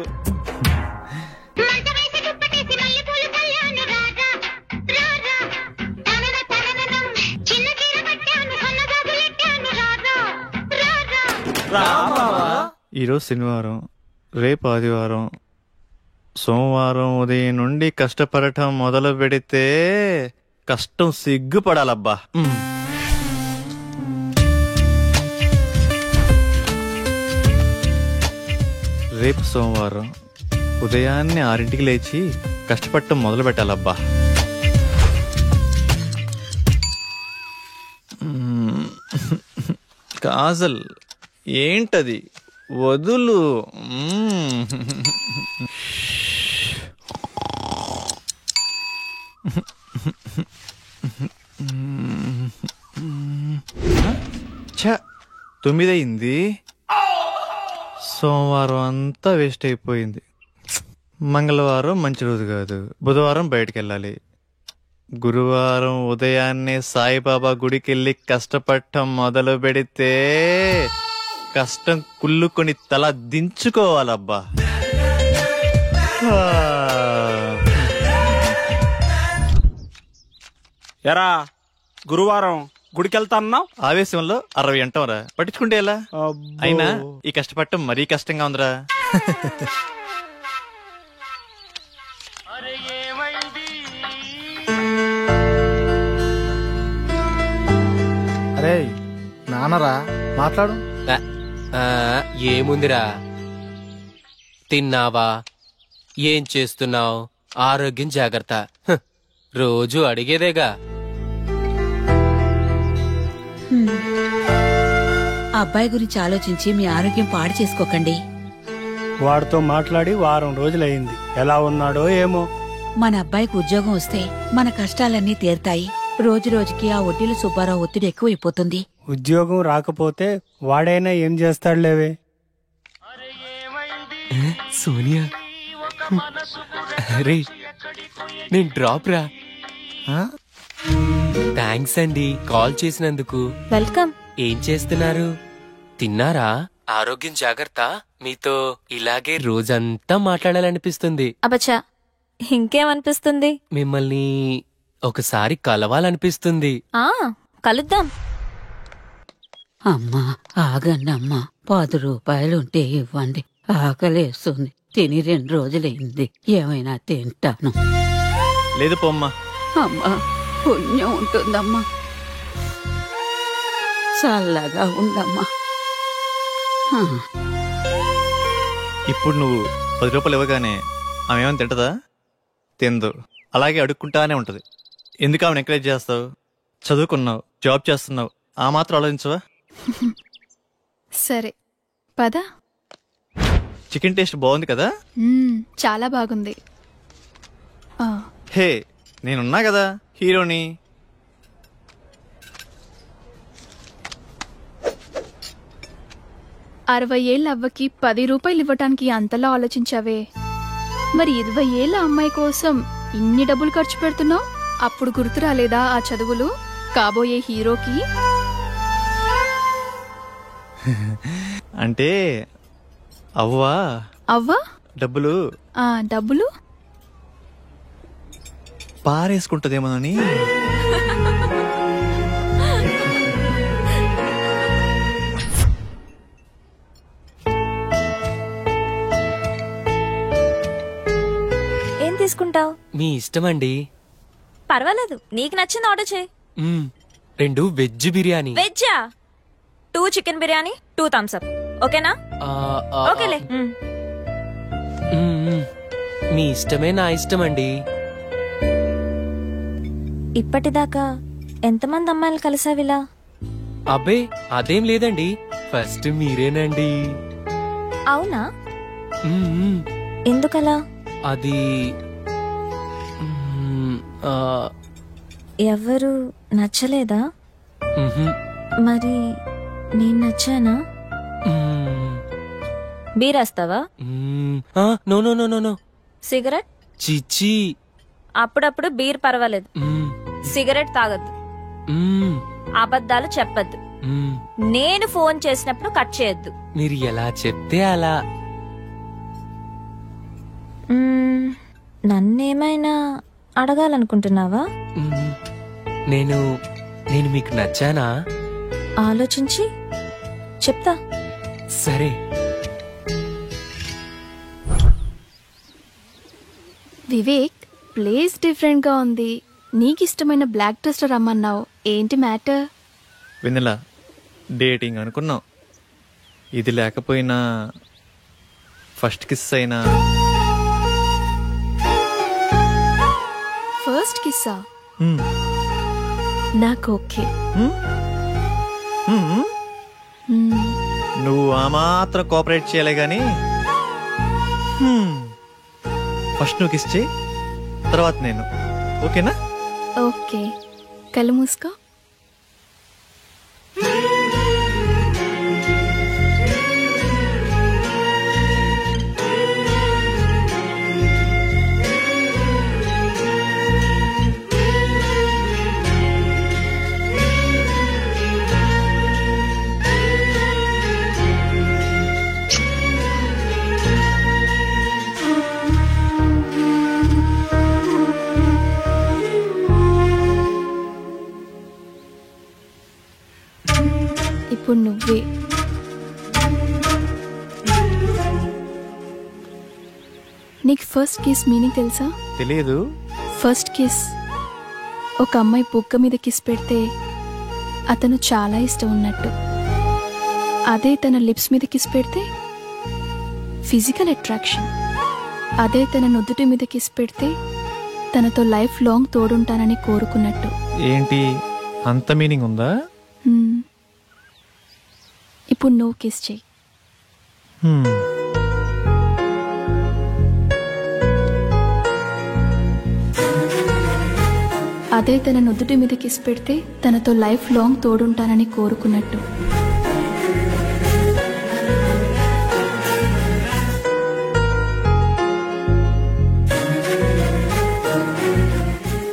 ఈరోజు శనివారం, రేపు ఆదివారం, సోమవారం ఉదయం నుండి కష్టపడటం మొదలు పెడితే కష్టం సిగ్గుపడాలబ్బా. రేపు సోమవారం ఉదయాన్నే 6ంటికి లేచి కష్టపడటం మొదలు పెట్టాలబ్బా. కాజల్ ఏంటది, వదులు. ఛ, 9 అయింది. సోమవారం అంతా వేస్ట్ అయిపోయింది. మంగళవారం మంచి రోజు కాదు, బుధవారం బయటికి వెళ్ళాలి. గురువారం ఉదయాన్నే సాయిబాబా గుడికి వెళ్ళి కష్టపడటం మొదలు పెడితే కష్టం కుళ్ళుకొని తల దించుకోవాలబ్బా. ఎరా గురువారం గుడికెళ్తా అన్నావు, ఆవేశంలో 60 అంటాంరా, పట్టించుకుంటే ఎలా? అయినా ఈ కష్టపడటం మరీ కష్టంగా ఉందిరా. అరే నాన్నరా, మాట్లాడు. ఏముందిరా, తిన్నావా, ఏం చేస్తున్నావు, ఆరోగ్యం జాగ్రత్త, రోజు అడిగేదేగా. అబ్బాయి గురించి ఆలోచించి మీ ఆరోగ్యం పాడు చేసుకోకండి. వాడితో మాట్లాడి వారం రోజులైంది, ఎలా ఉన్నాడో ఏమో. మన అబ్బాయికి ఉద్యోగం వస్తే మన కష్టాలన్నీ తీరుతాయి. రోజు రోజుకి ఆ వడ్డీల సుబ్బారావు ఒత్తిడి ఎక్కువైపోతుంది. ఉద్యోగం రాకపోతే వాడైనా ఏం చేస్తాడులేవే. సోనియా, రే నేను డ్రాప్ రా. థ్యాంక్స్ అండి కాల్ చేసినందుకు. వెల్కమ్. ఏం చేస్తున్నారు, తిన్నారా? ఆరోగ్యం జాగ్రత్త. మీతో ఇలాగే రోజంతా మాట్లాడాలనిపిస్తుంది. అబచ్చా, ఇంకేమనిపిస్తుంది? మిమ్మల్ని ఒకసారి కలవాలనిపిస్తుంది. కలుద్దాం. అమ్మా ఆగండమ్మా, 10 రూపాయలుంటే ఇవ్వండి, ఆకలేస్తుంది. తిని 2 రోజులైంది, ఏమైనా తింటాను. లేదు పోమ్మా. అమ్మా పుణ్యం ఉంటుందమ్మా, చల్లగా ఉండమ్మా. ఇప్పుడు నువ్వు 10 రూపాయలు ఇవ్వగానే ఆమె ఏమైనా తింటదా? తిందు, అలాగే అడుక్కుంటానే ఉంటది. ఎందుకు ఆమెను ఎంకరేజ్ చేస్తావు? చదువుకున్నావు, జాబ్ చేస్తున్నావు, ఆ మాత్రం ఆలోచించవా? సరే పద. చికెన్ టేస్ట్ బాగుంది కదా? చాలా బాగుంది. హే నేనున్నా కదా హీరోని. అరవై ఏళ్ళ అవ్వకి 10 రూపాయలు ఇవ్వటానికి అంతలా ఆలోచించావే, మరి 20 ఏళ్ళ అమ్మాయి కోసం ఇన్ని డబ్బులు ఖర్చు పెడుతున్నావు? అప్పుడు గుర్తు రాలేదా ఆ చదువులు కాబోయే హీరోకి? అంటే అవ్వా అవ్వా డబ్బులు డబ్బులు పారేసుకుంటదేమోనని. ఏం తీసుకుంటావు? మీ ఇష్టమండి. పర్వాలేదు, నీకు నచ్చింది ఆర్డర్ చేయి. 2 వెజ్ బిర్యానీ. వెజ్జా? 2 చికెన్ బిర్యానీ, 2 థమ్స్ అప్. ఓకేనా? ఓకేలే. మీ ఇష్టమే నా ఇష్టమండి. ఇప్పటిదాకా ఎంతమంది అమ్మాయిలు కలిసావిలా? అబ్బే అదేం లేదండి, ఫస్ట్ మీరేనండి. అవునా? ఎందుకలా? అది ఎవరు నచ్చలేదా? మరి నేను నచ్చానా? బీరేస్తావా? No no no no no. Cigarette? చిచ్చి. అప్పుడప్పుడు బీర్ పర్వాలేదు, సిగరెట్ తాగద్దు, అబద్ధాలు చెప్పద్దు, నేను ఫోన్ చేసినప్పుడు కట్ చేయొద్దు. మీరు ఎలా చెప్తే అలా. నన్నేమైనా అడగాలనుకుంటున్నావా? నేను మీకు నచ్చానా? ఆలోచించి చెప్తా. సరే. వివేక్, ప్లేస్ డిఫరెంట్ గా ఉంది. నీకిష్టమైన బ్లాక్ డ్రెస్ లో రమ్మన్నావు, ఏంటి మ్యాటర్? వెన్నెల డేటింగ్ అనుకున్నాం, ఇది లేకపోయినా ఫస్ట్ కిస్ అయినా. ఫస్ట్ కిస్సా? నాకు ఓకే. నువ్వు ఆ మాత్రం కోఆపరేట్ చేయలే గాని ఫస్ట్ నువ్వు కిస్ చేయి, తర్వాత నేను. ఓకేనా? ఓకే. కళ్ళు మూసుకో. ఇప్పుడు నువ్వే. నీకు ఫస్ట్ కిస్ మీనింగ్ తెలుసా? తెలియదు. ఫస్ట్ కిస్, ఒక అమ్మాయి బుగ్గ మీద కిస్ పెడితే అతను చాలా ఇష్టం ఉన్నట్టు. అదే తన లిప్స్ మీద కిస్ పెడితే ఫిజికల్ అట్రాక్షన్. అదే తన నుదుటి మీద కిస్ పెడితే తనతో లైఫ్ లాంగ్ తోడుంటానని కోరుకున్నట్టు. ఏంటి అంత మీనింగ్ ఉందా? ఇప్పుడు నువ్వు కిస్ చెయ్యి. అదే తన నుదుటి మీద కిస్ పెడితే తనతో లైఫ్ లాంగ్ తోడుంటానని కోరుకున్నట్టు.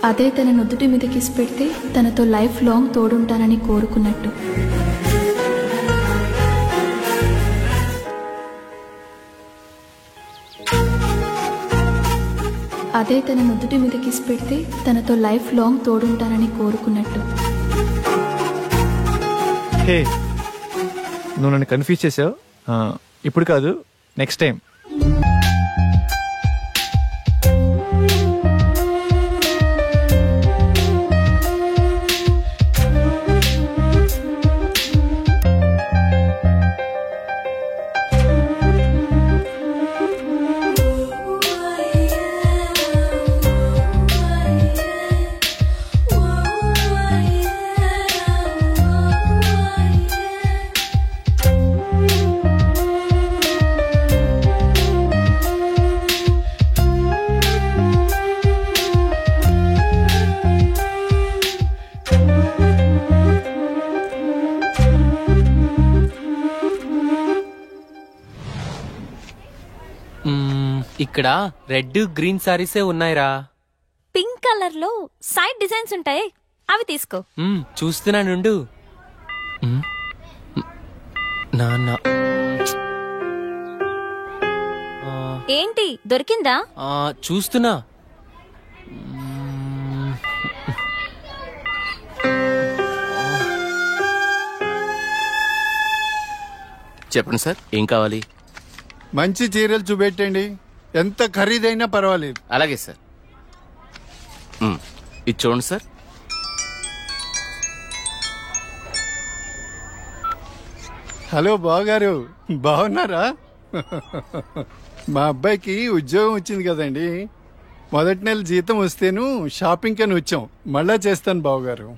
అదే తన నుదుటి మీద కిస్ పెడితే తనతో లైఫ్ లాంగ్ తోడుంటానని కోరుకున్నట్టు. అదే తన నుదుటి మీద కిస్ పెడితే తనతో లైఫ్ లాంగ్ తోడుంటానని కోరుకున్నట్టు. హే, నువ్వు నన్ను కన్ఫ్యూజ్ చేసావు. ఇప్పుడు కాదు, నెక్స్ట్ టైం. ఇక్కడ రెడ్ గ్రీన్ సారీసే ఉన్నాయిరా. పింక్ కలర్ లో సైడ్ డిజైన్స్ ఉంటాయి, అవి తీసుకో. చూస్తున్నానుండు. నాన్న ఏంటి దొరికిందా? చూస్తున్నా. చెప్పండి సార్, ఏం కావాలి? మంచి చీరలు చూపెట్టండి, ఎంత ఖరీదైనా పర్వాలేదు. అలాగే సార్. ఇది చూడండి సార్. హలో బావగారు, బాగున్నారా? మా అబ్బాయికి ఉద్యోగం వచ్చింది కదండి. మొదటి నెల జీతం వస్తేను షాపింగ్ అని వచ్చాం. మళ్ళా చేస్తాను బావగారు.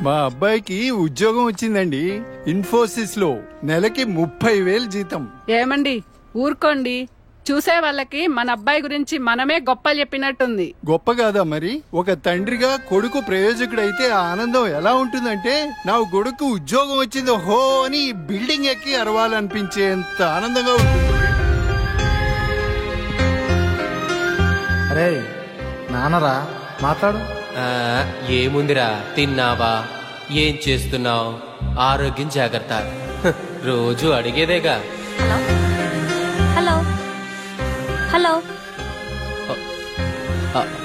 మా అబ్బాయికి ఉద్యోగం వచ్చిందండి, ఇన్ఫోసిస్ లో. నెలకి 30,000 జీతం. ఏమండి ఊరుకోండి, చూసే వాళ్ళకి మన అబ్బాయి గురించి మనమే గొప్పలు చెప్పినట్టుంది. గొప్ప కాదా మరి? ఒక తండ్రిగా కొడుకు ప్రయోజకుడైతే ఆ ఆనందం ఎలా ఉంటుందంటే, నా కొడుకు ఉద్యోగం వచ్చింది హో అని బిల్డింగ్ ఎక్కి అరవాలనిపించేంత ఆనందంగా ఉంటుంది. అరే నాన్నరా, మాట్లాడు. ఏముందిరా, తిన్నావా, ఏం చేస్తున్నావు, ఆరోగ్యం జాగ్రత్త, రోజు అడిగేదేగా. హలో హలో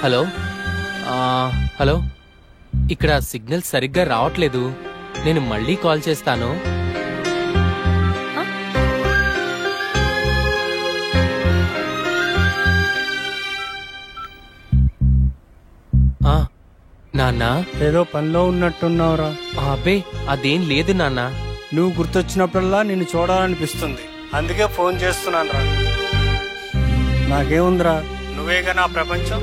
హలో హలో, ఇక్కడ సిగ్నల్ సరిగ్గా రావట్లేదు, నేను మళ్ళీ కాల్ చేస్తాను. నాన్న ఏదో పనిలో ఉన్నట్టున్నావురా. అబ్బే అదేం లేదు నాన్న. నువ్వు గుర్తొచ్చినప్పుడల్లా నిన్ను చూడాలనిపిస్తుంది, అందుకే ఫోన్ చేస్తున్నాను రా. నాకేముందిరా, నువ్వేగా నా ప్రపంచం.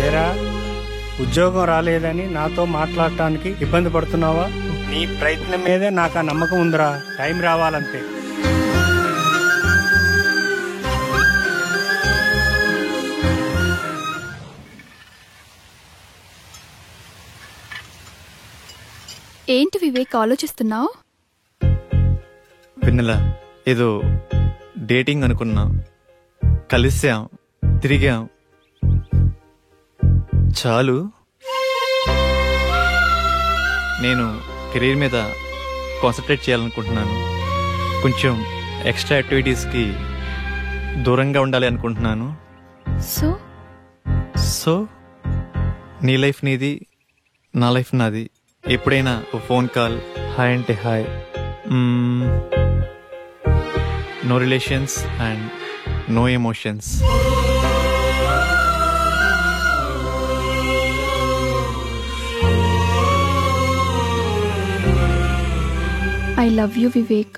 ఏరా, ఉద్యోగం రాలేదని నాతో మాట్లాడటానికి ఇబ్బంది పడుతున్నావా? నీ ప్రయత్నం మీదే నాకు ఆ నమ్మకం ఉందిరా. టైం రావాలంతే. ఏంటి వివేక్ ఆలోచిస్తున్నావు? వెన్నెల, ఏదో డేటింగ్ అనుకున్నా, కలిసాం, తిరిగాం, చాలు. నేను కెరీర్ మీద కాన్సన్ట్రేట్ చేయాలనుకుంటున్నాను. కొంచెం ఎక్స్ట్రా యాక్టివిటీస్కి దూరంగా ఉండాలి అనుకుంటున్నాను. సో నీ లైఫ్ నీది, నా లైఫ్ నాది. ఎప్పుడైనా ఓ ఫోన్ కాల్, హాయ్ అంటే hi. No relations and no emotions. I love you Vivek.